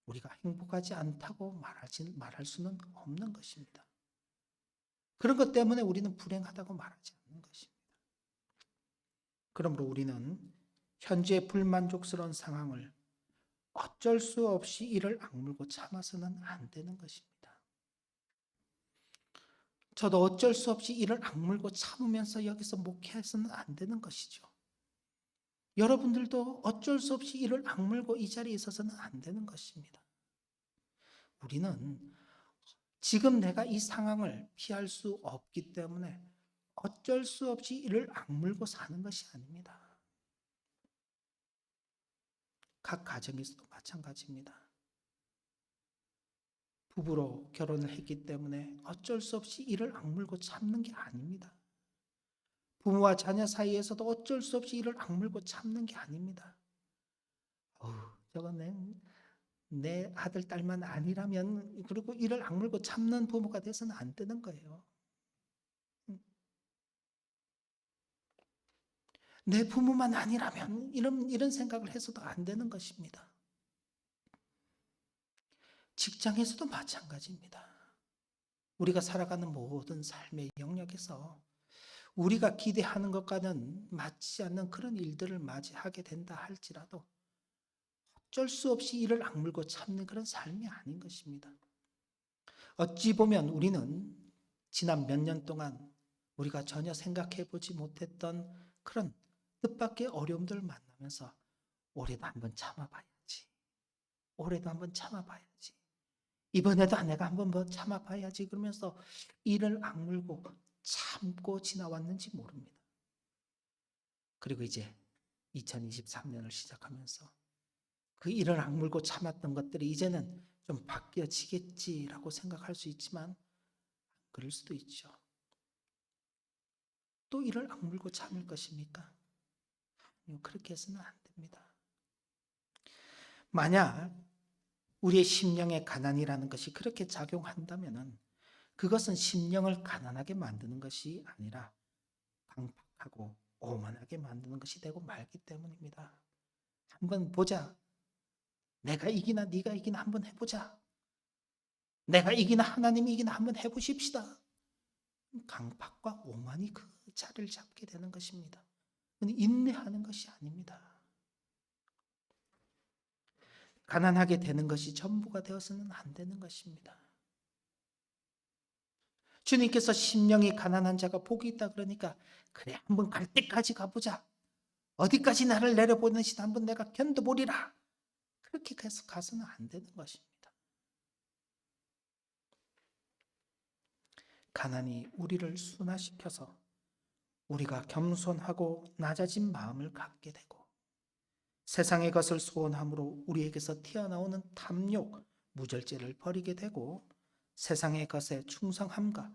우리가 행복하지 않다고 말할 수는 없는 것입니다. 그런 것 때문에 우리는 불행하다고 말하지 않는 것입니다. 그러므로 우리는 현재의 불만족스러운 상황을 어쩔 수 없이 이를 악물고 참아서는 안 되는 것입니다. 저도 어쩔 수 없이 이를 악물고 참으면서 여기서 목회해서는 안 되는 것이죠. 여러분들도 어쩔 수 없이 이를 악물고 이 자리에 있어서는 안 되는 것입니다. 우리는 지금 내가 이 상황을 피할 수 없기 때문에 어쩔 수 없이 이를 악물고 사는 것이 아닙니다. 각 가정에서도 마찬가지입니다. 부부로 결혼을 했기 때문에 어쩔 수 없이 이를 악물고 참는 게 아닙니다. 부모와 자녀 사이에서도 어쩔 수 없이 이를 악물고 참는 게 아닙니다. 저건 내 아들, 딸만 아니라면 그리고 이를 악물고 참는 부모가 돼서는 안 되는 거예요. 내 부모만 아니라면 이런 생각을 해서도 안 되는 것입니다. 직장에서도 마찬가지입니다. 우리가 살아가는 모든 삶의 영역에서 우리가 기대하는 것과는 맞지 않는 그런 일들을 맞이하게 된다 할지라도 어쩔 수 없이 이를 악물고 참는 그런 삶이 아닌 것입니다. 어찌 보면 우리는 지난 몇 년 동안 우리가 전혀 생각해 보지 못했던 그런 뜻밖의 어려움들을 만나면서 올해도 한번 참아봐야지. 올해도 한번 참아봐야지. 이번에도 내가 한번 더 참아봐야지. 그러면서 이를 악물고 참고 지나왔는지 모릅니다. 그리고 이제 2023년을 시작하면서 그 일을 악물고 참았던 것들이 이제는 좀 바뀌어지겠지라고 생각할 수 있지만 그럴 수도 있죠. 또 이를 악물고 참을 것입니까? 아니요, 그렇게 해서는 안 됩니다. 만약 우리의 심령의 가난이라는 것이 그렇게 작용한다면 그것은 심령을 가난하게 만드는 것이 아니라 강팍하고 오만하게 만드는 것이 되고 말기 때문입니다. 한번 보자. 내가 이기나 네가 이기나 한번 해보자. 내가 이기나 하나님이 이기나 한번 해보십시다. 강팍과 오만이 그 자리를 잡게 되는 것입니다. 인내하는 것이 아닙니다. 가난하게 되는 것이 전부가 되어서는 안 되는 것입니다. 주님께서 심령이 가난한 자가 복이 있다 그러니까 그래 한번 갈 때까지 가보자. 어디까지 나를 내려보내시나 한번 내가 견뎌보리라. 그렇게 해서 가서는 안 되는 것입니다. 가난이 우리를 순화시켜서 우리가 겸손하고 낮아진 마음을 갖게 되고 세상의 것을 소원함으로 우리에게서 튀어나오는 탐욕, 무절제를 버리게 되고 세상의 것에 충성함과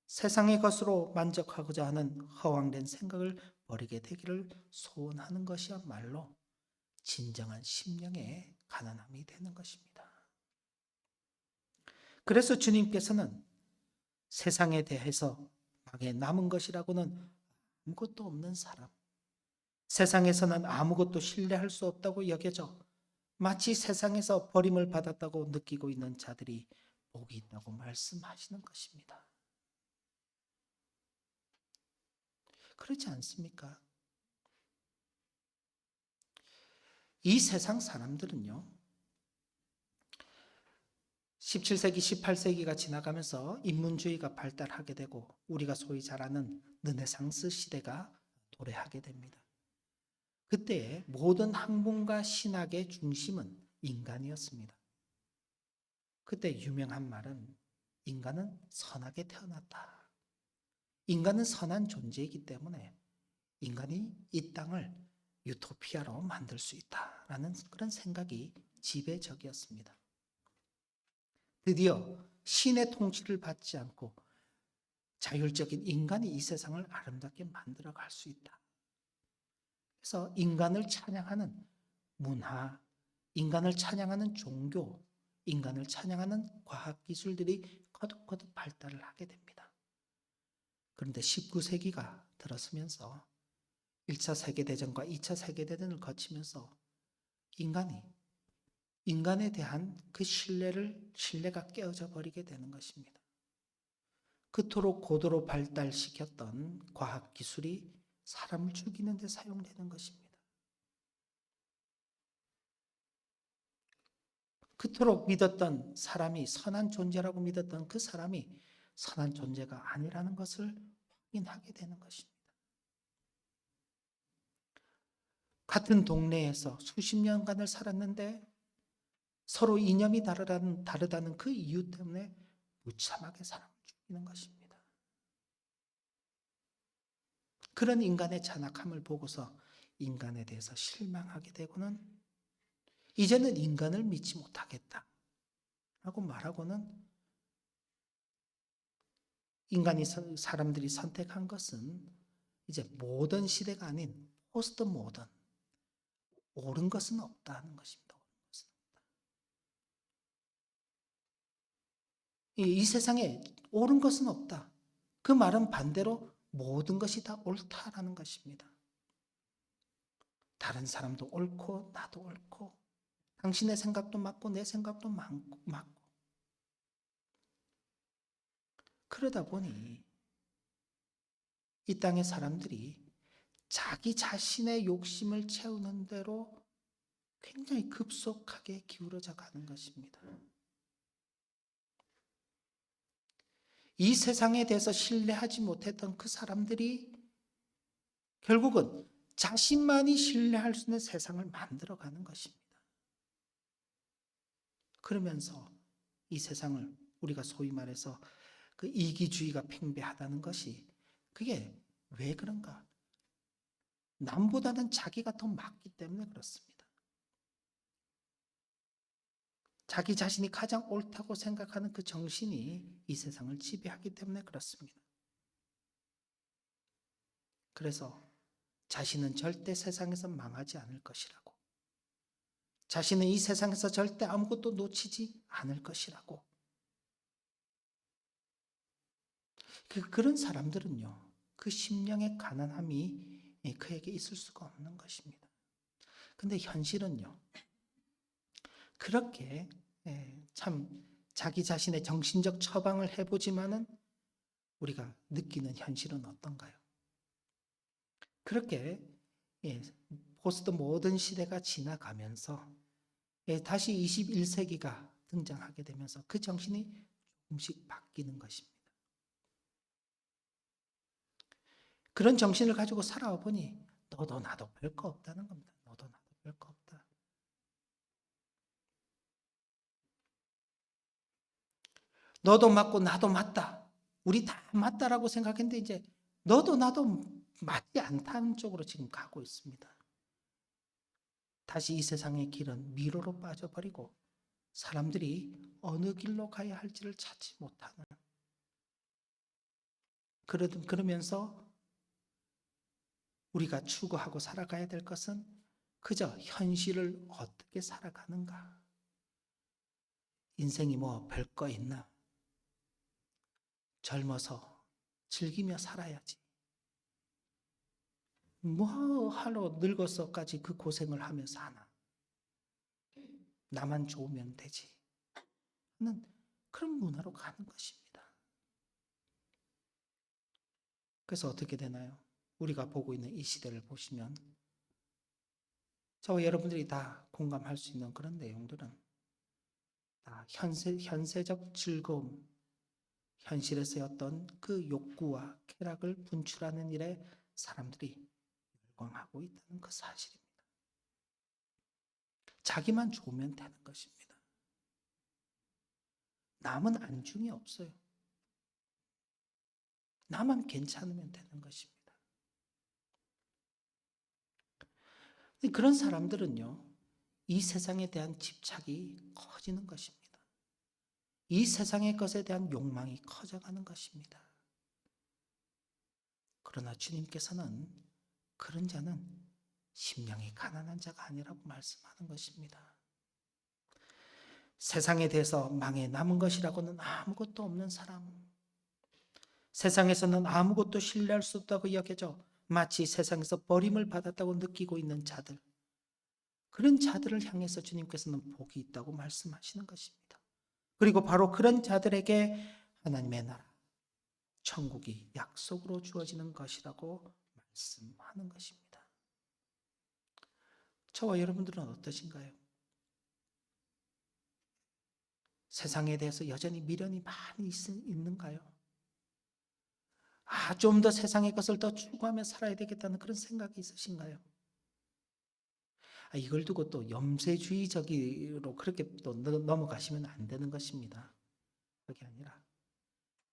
세상의 것으로 만족하고자 하는 허황된 생각을 버리게 되기를 소원하는 것이야말로 진정한 심령의 가난함이 되는 것입니다. 그래서 주님께서는 세상에 대해서 막에 남은 것이라고는 아무것도 없는 사람, 세상에서는 아무것도 신뢰할 수 없다고 여겨져 마치 세상에서 버림을 받았다고 느끼고 있는 자들이 복이 있다고 말씀하시는 것입니다. 그렇지 않습니까? 이 세상 사람들은요, 17세기, 18세기가 지나가면서 인문주의가 발달하게 되고 우리가 소위 잘 아는 르네상스 시대가 도래하게 됩니다. 그때 모든 학문과 신학의 중심은 인간이었습니다. 그때 유명한 말은 인간은 선하게 태어났다. 인간은 선한 존재이기 때문에 인간이 이 땅을 유토피아로 만들 수 있다라는 그런 생각이 지배적이었습니다. 드디어 신의 통치를 받지 않고 자율적인 인간이 이 세상을 아름답게 만들어 갈 수 있다. 그래서 인간을 찬양하는 문화, 인간을 찬양하는 종교, 인간을 찬양하는 과학기술들이 거듭거듭 발달을 하게 됩니다. 그런데 19세기가 들어서면서 1차 세계대전과 2차 세계대전을 거치면서 인간에 대한 그 신뢰가 깨어져 버리게 되는 것입니다. 그토록 고도로 발달시켰던 과학기술이 사람을 죽이는 데 사용되는 것입니다. 그토록 믿었던 사람이 선한 존재라고 믿었던 그 사람이 선한 존재가 아니라는 것을 확인하게 되는 것입니다. 같은 동네에서 수십 년간을 살았는데 서로 이념이 다르다는 그 이유 때문에 무참하게 사람을 죽이는 것입니다. 그런 인간의 잔악함을 보고서 인간에 대해서 실망하게 되고는 이제는 인간을 믿지 못하겠다 라고 말하고는 사람들이 선택한 것은 이제 모던 시대가 아닌 포스트 모던, 옳은 것은 없다는 것입니다. 이 세상에 옳은 것은 없다. 그 말은 반대로 모든 것이 다 옳다라는 것입니다. 다른 사람도 옳고 나도 옳고 당신의 생각도 맞고 내 생각도 맞고 그러다 보니 이 땅의 사람들이 자기 자신의 욕심을 채우는 대로 굉장히 급속하게 기울어져 가는 것입니다. 이 세상에 대해서 신뢰하지 못했던 그 사람들이 결국은 자신만이 신뢰할 수 있는 세상을 만들어가는 것입니다. 그러면서 이 세상을 우리가 소위 말해서 그 이기주의가 팽배하다는 것이 그게 왜 그런가? 남보다는 자기가 더 맞기 때문에 그렇습니다. 자기 자신이 가장 옳다고 생각하는 그 정신이 이 세상을 지배하기 때문에 그렇습니다. 그래서 자신은 절대 세상에서 망하지 않을 것이라고, 자신은 이 세상에서 절대 아무것도 놓치지 않을 것이라고, 그런 사람들은요, 그 심령의 가난함이 그에게 있을 수가 없는 것입니다. 근데 현실은요, 그렇게 참 자기 자신의 정신적 처방을 해보지만은 우리가 느끼는 현실은 어떤가요? 그렇게 포스트 모던 시대가 지나가면서 다시 21세기가 등장하게 되면서 그 정신이 조금씩 바뀌는 것입니다. 그런 정신을 가지고 살아와 보니 너도 나도 별거 없다는 겁니다. 너도 나도 별거 없다. 너도 맞고 나도 맞다. 우리 다 맞다라고 생각했는데 이제 너도 나도 맞지 않다는 쪽으로 지금 가고 있습니다. 다시 이 세상의 길은 미로로 빠져버리고 사람들이 어느 길로 가야 할지를 찾지 못하는, 그러면서 우리가 추구하고 살아가야 될 것은 그저 현실을 어떻게 살아가는가. 인생이 뭐 별거 있나. 젊어서 즐기며 살아야지. 뭐 하러 늙어서까지 그 고생을 하면서 하나. 나만 좋으면 되지 하는 그런 문화로 가는 것입니다. 그래서 어떻게 되나요? 우리가 보고 있는 이 시대를 보시면 저와 여러분들이 다 공감할 수 있는 그런 내용들은 다 현세적 즐거움, 현실에서의 어떤 그 욕구와 쾌락을 분출하는 일에 사람들이 열광하고 있다는 그 사실입니다. 자기만 좋으면 되는 것입니다. 남은 안중이 없어요. 나만 괜찮으면 되는 것입니다. 그런 사람들은요, 이 세상에 대한 집착이 커지는 것입니다. 이 세상의 것에 대한 욕망이 커져가는 것입니다. 그러나 주님께서는 그런 자는 심령이 가난한 자가 아니라고 말씀하는 것입니다. 세상에 대해서 망해 남은 것이라고는 아무것도 없는 사람, 세상에서는 아무것도 신뢰할 수 없다고 여겨져 마치 세상에서 버림을 받았다고 느끼고 있는 자들, 그런 자들을 향해서 주님께서는 복이 있다고 말씀하시는 것입니다. 그리고 바로 그런 자들에게 하나님의 나라, 천국이 약속으로 주어지는 것이라고 말씀하는 것입니다. 저와 여러분들은 어떠신가요? 세상에 대해서 여전히 미련이 많이 있는가요? 좀 더 세상의 것을 더 추구하며 살아야 되겠다는 그런 생각이 있으신가요? 이걸 두고 또 염세주의적으로 그렇게 또 넘어가시면 안 되는 것입니다. 그게 아니라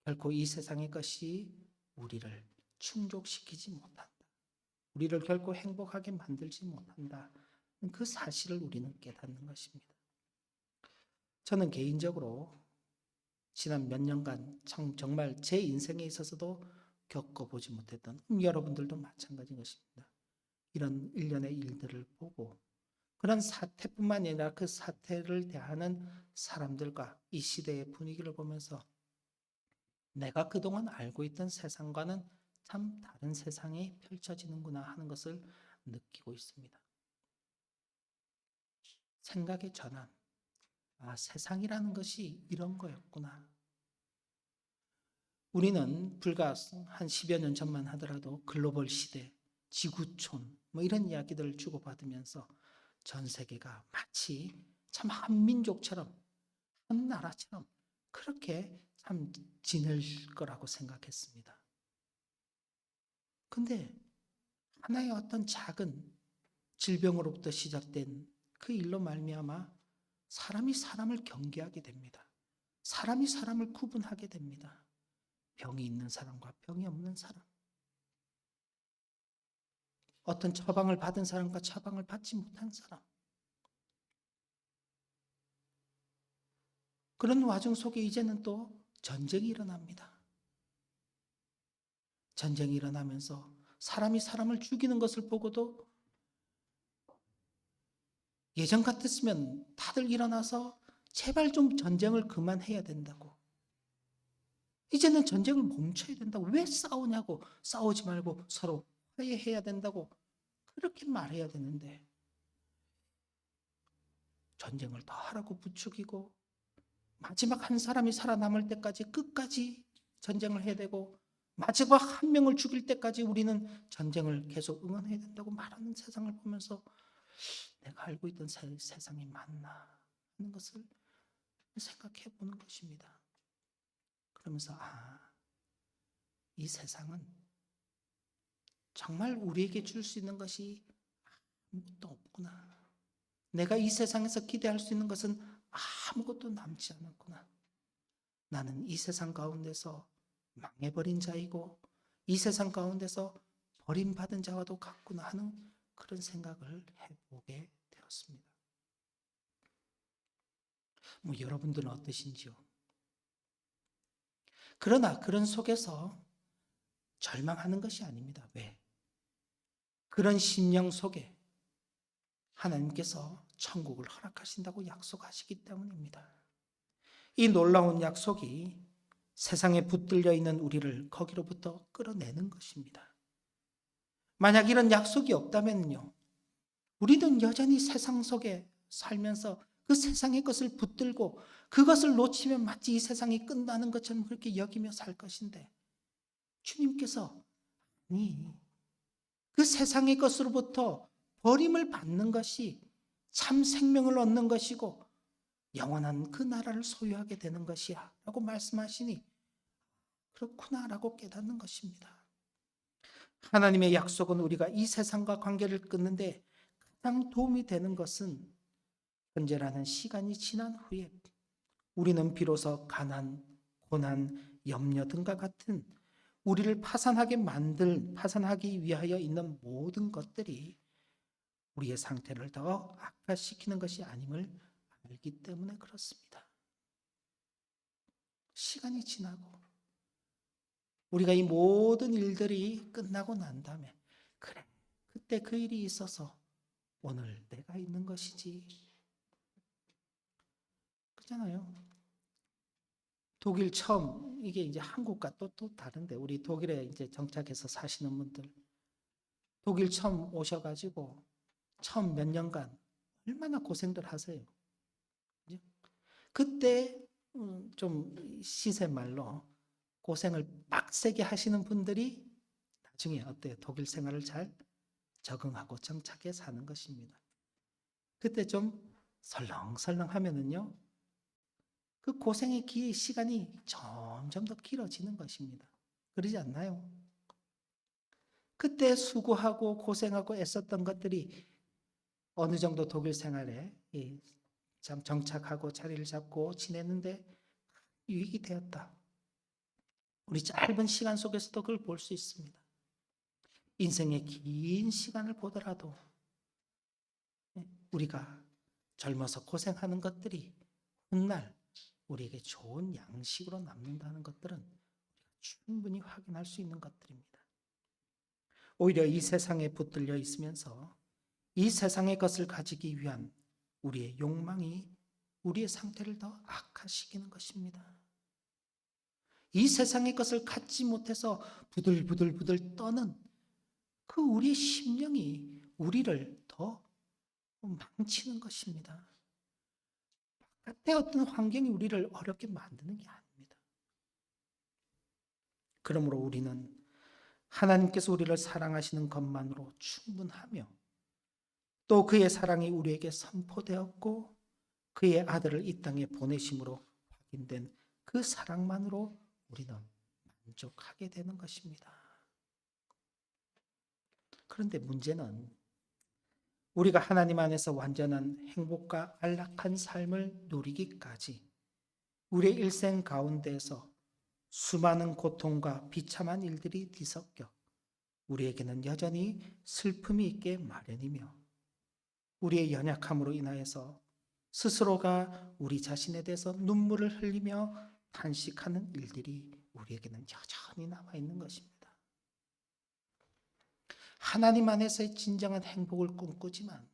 결코 이 세상의 것이 우리를 충족시키지 못한다. 우리를 결코 행복하게 만들지 못한다. 그 사실을 우리는 깨닫는 것입니다. 저는 개인적으로 지난 몇 년간 정말 제 인생에 있어서도 겪어보지 못했던, 여러분들도 마찬가지인 것입니다. 이런 일련의 일들을 보고 그런 사태뿐만 아니라 그 사태를 대하는 사람들과 이 시대의 분위기를 보면서 내가 그동안 알고 있던 세상과는 참 다른 세상이 펼쳐지는구나 하는 것을 느끼고 있습니다. 생각의 전환. 세상이라는 것이 이런 거였구나. 우리는 불과 한 10여 년 전만 하더라도 글로벌 시대, 지구촌 뭐 이런 이야기들을 주고받으면서 전 세계가 마치 참 한민족처럼 한 나라처럼 그렇게 참 지낼 거라고 생각했습니다. 근데 하나의 어떤 작은 질병으로부터 시작된 그 일로 말미암아 사람이 사람을 경계하게 됩니다. 사람이 사람을 구분하게 됩니다. 병이 있는 사람과 병이 없는 사람. 어떤 처방을 받은 사람과 처방을 받지 못한 사람. 그런 와중 속에 이제는 또 전쟁이 일어납니다. 전쟁이 일어나면서 사람이 사람을 죽이는 것을 보고도 예전 같았으면 다들 일어나서 제발 좀 전쟁을 그만해야 된다고. 이제는 전쟁을 멈춰야 된다고. 왜 싸우냐고. 싸우지 말고 서로 화해해야 된다고. 그렇게 말해야 되는데 전쟁을 더 하라고 부추기고 마지막 한 사람이 살아남을 때까지 끝까지 전쟁을 해야 되고 마지막 한 명을 죽일 때까지 우리는 전쟁을 계속 응원해야 된다고 말하는 세상을 보면서 내가 알고 있던 세상이 맞나 하는 것을 생각해 보는 것입니다. 그러면서 이 세상은 정말 우리에게 줄 수 있는 것이 아무것도 없구나. 내가 이 세상에서 기대할 수 있는 것은 아무것도 남지 않았구나. 나는 이 세상 가운데서 망해버린 자이고 이 세상 가운데서 버림받은 자와도 같구나 하는 그런 생각을 해보게 되었습니다. 여러분들은 어떠신지요? 그러나 그런 속에서 절망하는 것이 아닙니다. 왜? 그런 심령 속에 하나님께서 천국을 허락하신다고 약속하시기 때문입니다. 이 놀라운 약속이 세상에 붙들려 있는 우리를 거기로부터 끌어내는 것입니다. 만약 이런 약속이 없다면요, 우리는 여전히 세상 속에 살면서 그 세상의 것을 붙들고 그것을 놓치면 마치 이 세상이 끝나는 것처럼 그렇게 여기며 살 것인데 주님께서 그 세상의 것으로부터 버림을 받는 것이 참 생명을 얻는 것이고 영원한 그 나라를 소유하게 되는 것이야 라고 말씀하시니 그렇구나 라고 깨닫는 것입니다. 하나님의 약속은 우리가 이 세상과 관계를 끊는데 가장 도움이 되는 것은 현재라는 시간이 지난 후에 우리는 비로소 가난, 고난, 염려 등과 같은 우리를 파산하기 위하여 있는 모든 것들이 우리의 상태를 더 악화시키는 것이 아님을 알기 때문에 그렇습니다. 시간이 지나고 우리가 이 모든 일들이 끝나고 난 다음에 그래, 그때 그 일이 있어서 오늘 내가 있는 것이지. 그렇잖아요. 독일 처음 이게 이제 한국과 또 다른데 우리 독일에 이제 정착해서 사시는 분들 독일 처음 오셔가지고 처음 몇 년간 얼마나 고생들 하세요. 그때 좀 시세말로 고생을 빡세게 하시는 분들이 나중에 어때요? 독일 생활을 잘 적응하고 정착해 사는 것입니다. 그때 좀 설렁설렁 하면은요, 그 고생의 시간이 점점 더 길어지는 것입니다. 그러지 않나요? 그때 수고하고 고생하고 애썼던 것들이 어느 정도 독일 생활에 정착하고 자리를 잡고 지냈는데 유익이 되었다. 우리 짧은 시간 속에서도 그걸 볼 수 있습니다. 인생의 긴 시간을 보더라도 우리가 젊어서 고생하는 것들이 훗날 우리에게 좋은 양식으로 남는다는 것들은 충분히 확인할 수 있는 것들입니다. 오히려 이 세상에 붙들려 있으면서 이 세상의 것을 가지기 위한 우리의 욕망이 우리의 상태를 더 악화시키는 것입니다. 이 세상의 것을 갖지 못해서 부들부들 떠는 그 우리의 심령이 우리를 더 망치는 것입니다. 바깥의 어떤 환경이 우리를 어렵게 만드는 게 아닙니다. 그러므로 우리는 하나님께서 우리를 사랑하시는 것만으로 충분하며 또 그의 사랑이 우리에게 선포되었고 그의 아들을 이 땅에 보내심으로 확인된 그 사랑만으로 우리는 만족하게 되는 것입니다. 그런데 문제는 우리가 하나님 안에서 완전한 행복과 안락한 삶을 누리기까지 우리의 일생 가운데에서 수많은 고통과 비참한 일들이 뒤섞여 우리에게는 여전히 슬픔이 있게 마련이며 우리의 연약함으로 인하여서 스스로가 우리 자신에 대해서 눈물을 흘리며 탄식하는 일들이 우리에게는 여전히 남아있는 것입니다. 하나님 안에서의 진정한 행복을 꿈꾸지만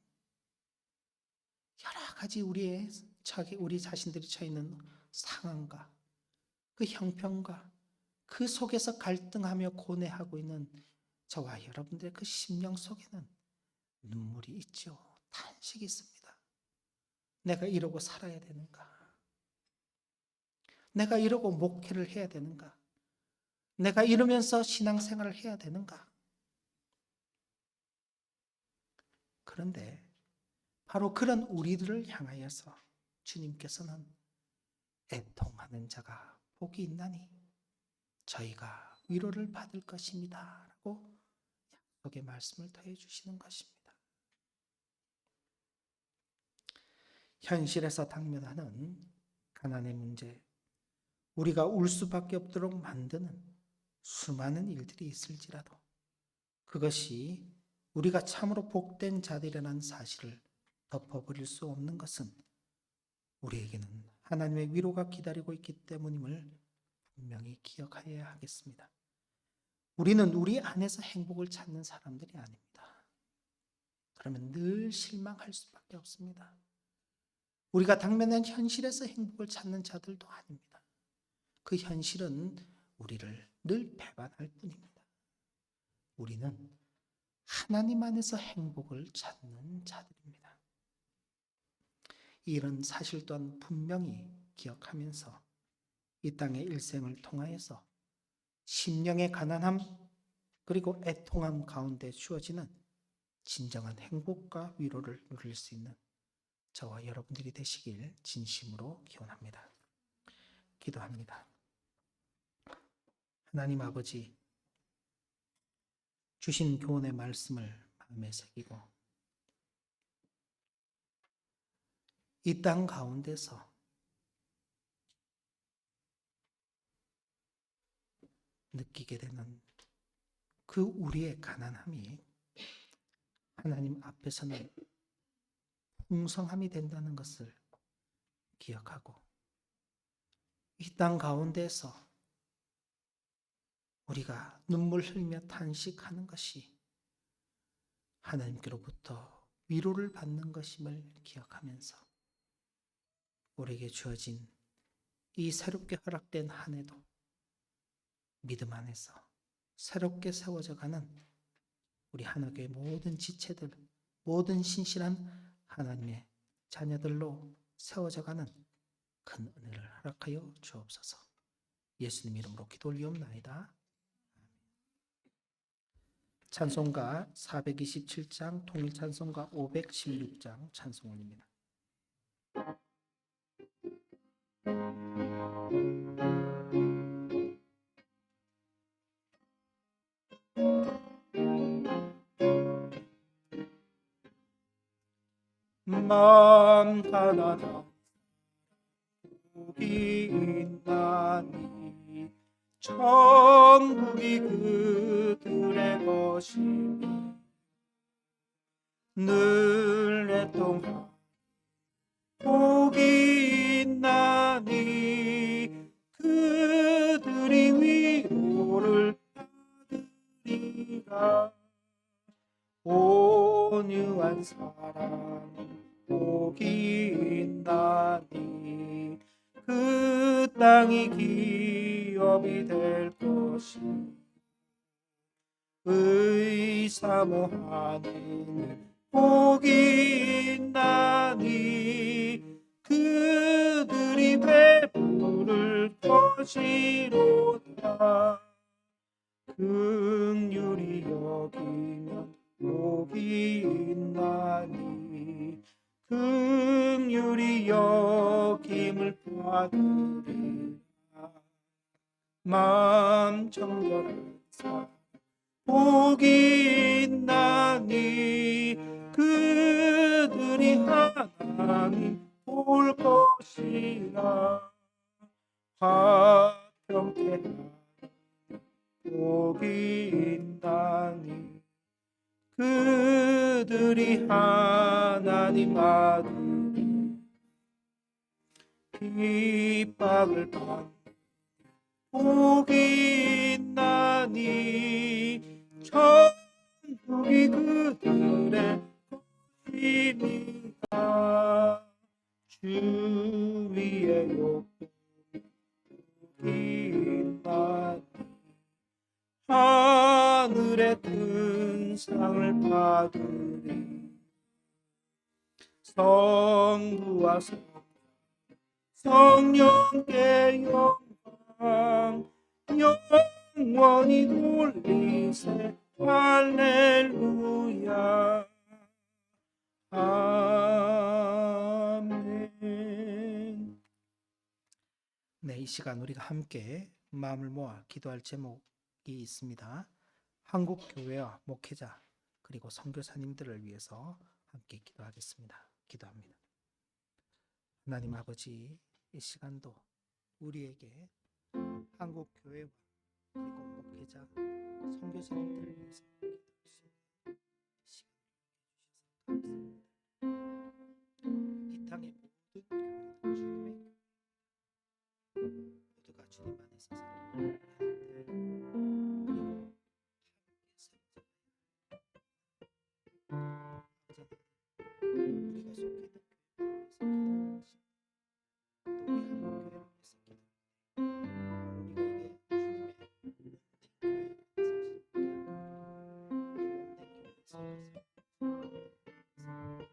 여러 가지 우리 자신들이 처해 있는 상황과 그 형편과 그 속에서 갈등하며 고뇌하고 있는 저와 여러분들의 그 심령 속에는 눈물이 있죠. 탄식이 있습니다. 내가 이러고 살아야 되는가? 내가 이러고 목회를 해야 되는가? 내가 이러면서 신앙생활을 해야 되는가? 그런데 바로 그런 우리들을 향하여서 주님께서는 애통하는 자가 복이 있나니 저희가 위로를 받을 것입니다 라고 약속의 말씀을 더해 주시는 것입니다. 현실에서 당면하는 가난의 문제, 우리가 울 수밖에 없도록 만드는 수많은 일들이 있을지라도 그것이 우리가 참으로 복된 자들이라는 사실을 덮어버릴 수 없는 것은 우리에게는 하나님의 위로가 기다리고 있기 때문임을 분명히 기억하여야 하겠습니다. 우리는 우리 안에서 행복을 찾는 사람들이 아닙니다. 그러면 늘 실망할 수밖에 없습니다. 우리가 당면한 현실에서 행복을 찾는 자들도 아닙니다. 그 현실은 우리를 늘 배반할 뿐입니다. 우리는 하나님 안에서 행복을 찾는 자들입니다. 이런 사실 또한 분명히 기억하면서 이 땅의 일생을 통하여서 심령의 가난함 그리고 애통함 가운데 주어지는 진정한 행복과 위로를 누릴 수 있는 저와 여러분들이 되시길 진심으로 기원합니다. 기도합니다. 하나님 아버지, 주신 교훈의 말씀을 마음에 새기고 이 땅 가운데서 느끼게 되는 그 우리의 가난함이 하나님 앞에서는 풍성함이 된다는 것을 기억하고 이 땅 가운데서 우리가 눈물 흘리며 탄식하는 것이 하나님께로부터 위로를 받는 것임을 기억하면서 우리에게 주어진 이 새롭게 허락된 한 해도 믿음 안에서 새롭게 세워져가는 우리 하나교회 모든 지체들, 모든 신실한 하나님의 자녀들로 세워져가는 큰 은혜를 허락하여 주옵소서. 예수님 이름으로 기도 올리옵나이다. 찬송가 427장, 통일찬송가 516장 찬송원입니다.
맘 가난한 복이 있나니 천국이 그들의 것이니 늘 애통한 복이 있나니 그들이 위로를 받으리라. 온유한 사랑 복이 있나니 그 땅이 기업이 될 것이 의사모하는 복이 있나니 그들이 배부를 것이로다. 긍휼히 여기면 복이 있나니 긍휼히 여김을 받으리라. 마음 정결한 사람 복이 있나니 그들이 하나님 볼 것이라. 화평케 복이 있나니 그들이 하나님 아들이. 핍박을 받는 복이 있나니 천국이 그들의 것이니까. 주 위에 욕복이 있나니 하늘의 큰 상을 받으리. 성부와 성령께 영광 영원히 돌리세. 할렐루야. 아멘.
네, 이 시간 우리가 함께 마음을 모아 기도할 제목이 있습니다. 한국 교회와 목회자 그리고 선교사님들을 위해서 함께 기도하겠습니다. 기도합니다. 하나님 아버지, 이 시간도 우리에게 한국 교회와 그리고 목회자 선교사님들을 위해서 기도할 수 있는 시간 주셔서 감사합니다. 이 땅의 모든 교회는 주님의 모두가 주님 안에서 살아가는 그리고 함께 세우자. 우리가 속해 있는 교회를 위해서 기도하는 시간, 또 우리 한국 교회를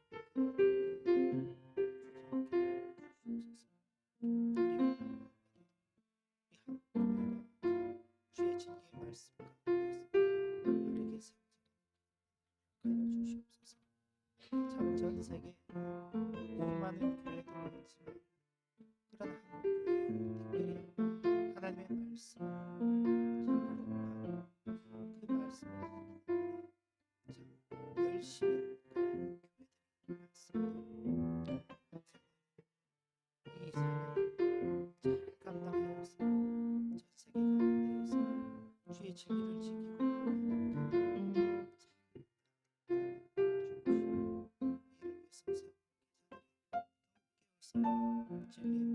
위해서 주의 진리의 말씀 가운데서 바르게 세워지도록 하여 주시옵소서. 참 전 세계 수많은 교회들이 있지만 그러나 한국 교회는 특별히 하나님의 말씀을 진리로 그 말씀을 참 열심히 그런 교회들이 많습니다. 이 사명을 잘 감당하여서 전 세계 가운데에서 주의 진리를 지키고 진리의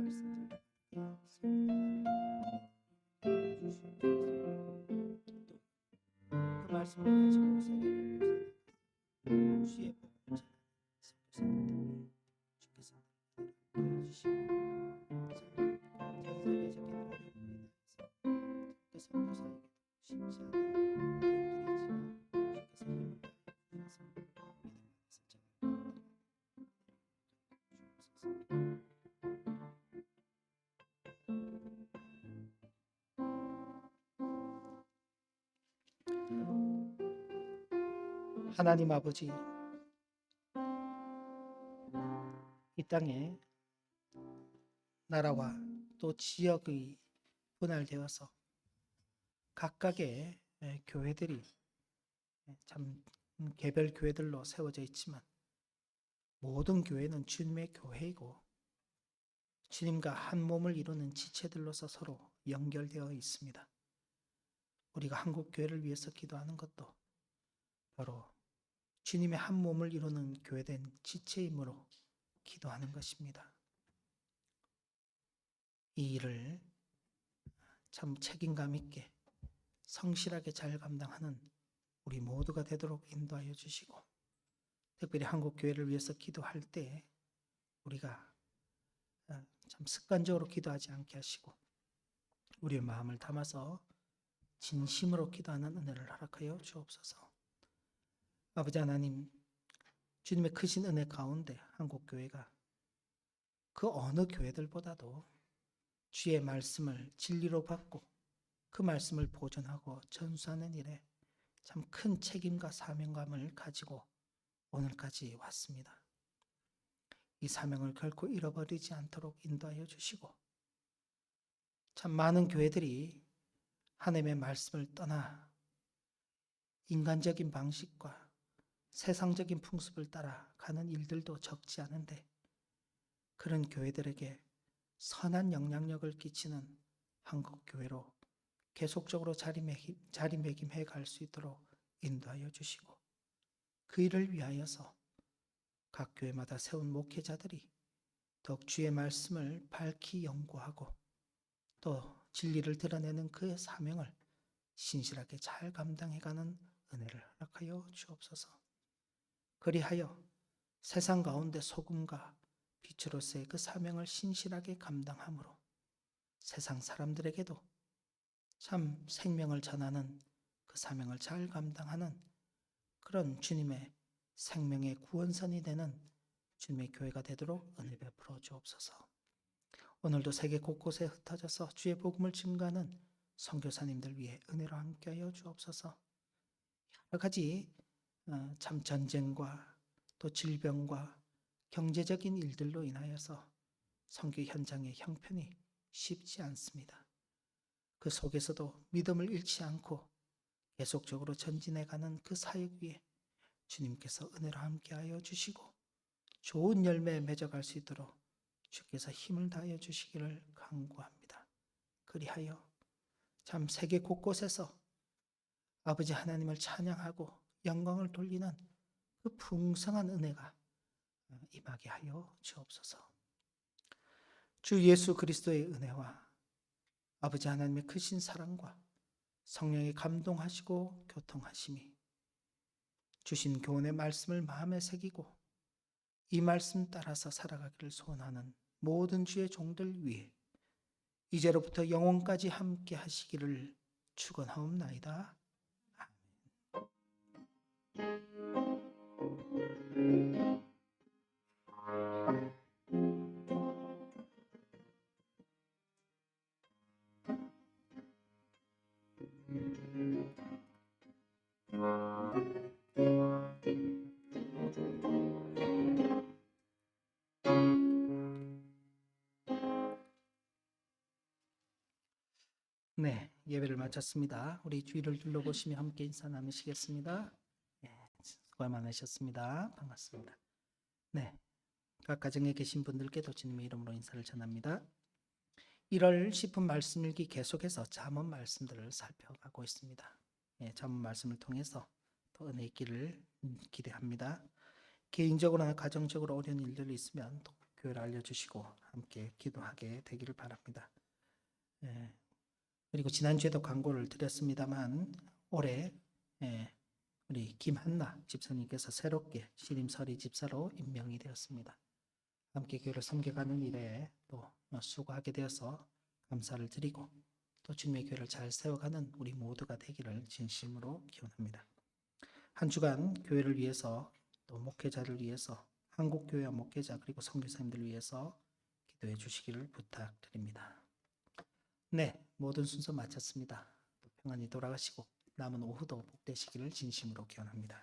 말씀들 그 말씀을 가지고 세계를 주의 복을 전하는 주께서 해주시고 전 세계적인 어려움으로 인해서 그 선교사에게도 쉽지 않은 어려움들이지만 주께서 힘을 다해 주셔서 믿음 안에서 하나님 아버지, 이 땅에 나라와 또 지역이 분할되어서 각각의 교회들이 참 개별 교회들로 세워져 있지만 모든 교회는 주님의 교회이고 주님과 한 몸을 이루는 지체들로서 서로 연결되어 있습니다. 우리가 한국 교회를 위해서 기도하는 것도 바로 주님의 한 몸을 이루는 교회된 지체이므로 기도하는 것입니다. 이 일을 참 책임감 있게 성실하게 잘 감당하는 우리 모두가 되도록 인도하여 주시고, 특별히 한국 교회를 위해서 기도할 때 우리가 참 습관적으로 기도하지 않게 하시고 우리의 마음을 담아서 진심으로 기도하는 은혜를 허락하여 주옵소서. 아버지 하나님, 주님의 크신 은혜 가운데 한국 교회가 그 어느 교회들보다도 주의 말씀을 진리로 받고 그 말씀을 보존하고 전수하는 일에 참 큰 책임과 사명감을 가지고 오늘까지 왔습니다. 이 사명을 결코 잃어버리지 않도록 인도하여 주시고, 참 많은 교회들이 하나님의 말씀을 떠나 인간적인 방식과 세상적인 풍습을 따라가는 일들도 적지 않은데, 그런 교회들에게 선한 영향력을 끼치는 한국 교회로 계속적으로 자리매김해 갈 수 있도록 인도하여 주시고, 그 일을 위하여서 각 교회마다 세운 목회자들이 더욱 주의 말씀을 밝히 연구하고 또 진리를 드러내는 그 사명을 신실하게 잘 감당해가는 은혜를 허락하여 주옵소서. 그리하여 세상 가운데 소금과 빛으로서의 그 사명을 신실하게 감당함으로 세상 사람들에게도 참 생명을 전하는 그 사명을 잘 감당하는 그런 주님의 생명의 구원선이 되는 주님의 교회가 되도록 은혜 베풀어 주옵소서. 오늘도 세계 곳곳에 흩어져서 주의 복음을 증거하는 선교사님들 위해 은혜로 함께하여 주옵소서. 여러 가지 참 전쟁과 또 질병과 경제적인 일들로 인하여서 선교 현장의 형편이 쉽지 않습니다. 그 속에서도 믿음을 잃지 않고 계속적으로 전진해가는 그 사역 위에 주님께서 은혜로 함께하여 주시고 좋은 열매 맺어갈 수 있도록 주께서 힘을 다하여 주시기를 간구합니다. 그리하여 참 세계 곳곳에서 아버지 하나님을 찬양하고 영광을 돌리는 그 풍성한 은혜가 임하게 하여 주옵소서. 주 예수 그리스도의 은혜와 아버지 하나님의 크신 사랑과 성령의 감동하시고 교통하심이 주신 교훈의 말씀을 마음에 새기고 이 말씀 따라서 살아가기를 소원하는 모든 주의 종들 위해 이제로부터 영원까지 함께 하시기를 축원하옵나이다. 네, 예배를 마쳤습니다. 우리 주위를 둘러보시며 함께 인사 나누시겠습니다. 네, 수고 많으셨습니다. 반갑습니다. 네, 각 가정에 계신 분들께도 주님의 이름으로 인사를 전합니다. 1월 10분 말씀 일기 계속해서 잠언 말씀들을 살펴가고 있습니다. 네, 잠언 말씀을 통해서 또 은혜 있기를 기대합니다. 개인적으로나 가정적으로 어려운 일들이 있으면 또 교회를 알려주시고 함께 기도하게 되기를 바랍니다. 네. 그리고 지난주에도 광고를 드렸습니다만 올해 우리 김한나 집사님께서 새롭게 신임서리 집사로 임명이 되었습니다. 함께 교회를 섬겨가는 일에 또 수고하게 되어서 감사를 드리고 또 주님의 교회를 잘 세워가는 우리 모두가 되기를 진심으로 기원합니다. 한 주간 교회를 위해서 또 목회자를 위해서 한국교회와 목회자 그리고 선교사님들을 위해서 기도해 주시기를 부탁드립니다. 네, 모든 순서 마쳤습니다. 평안히 돌아가시고 남은 오후도 복되시기를 진심으로 기원합니다.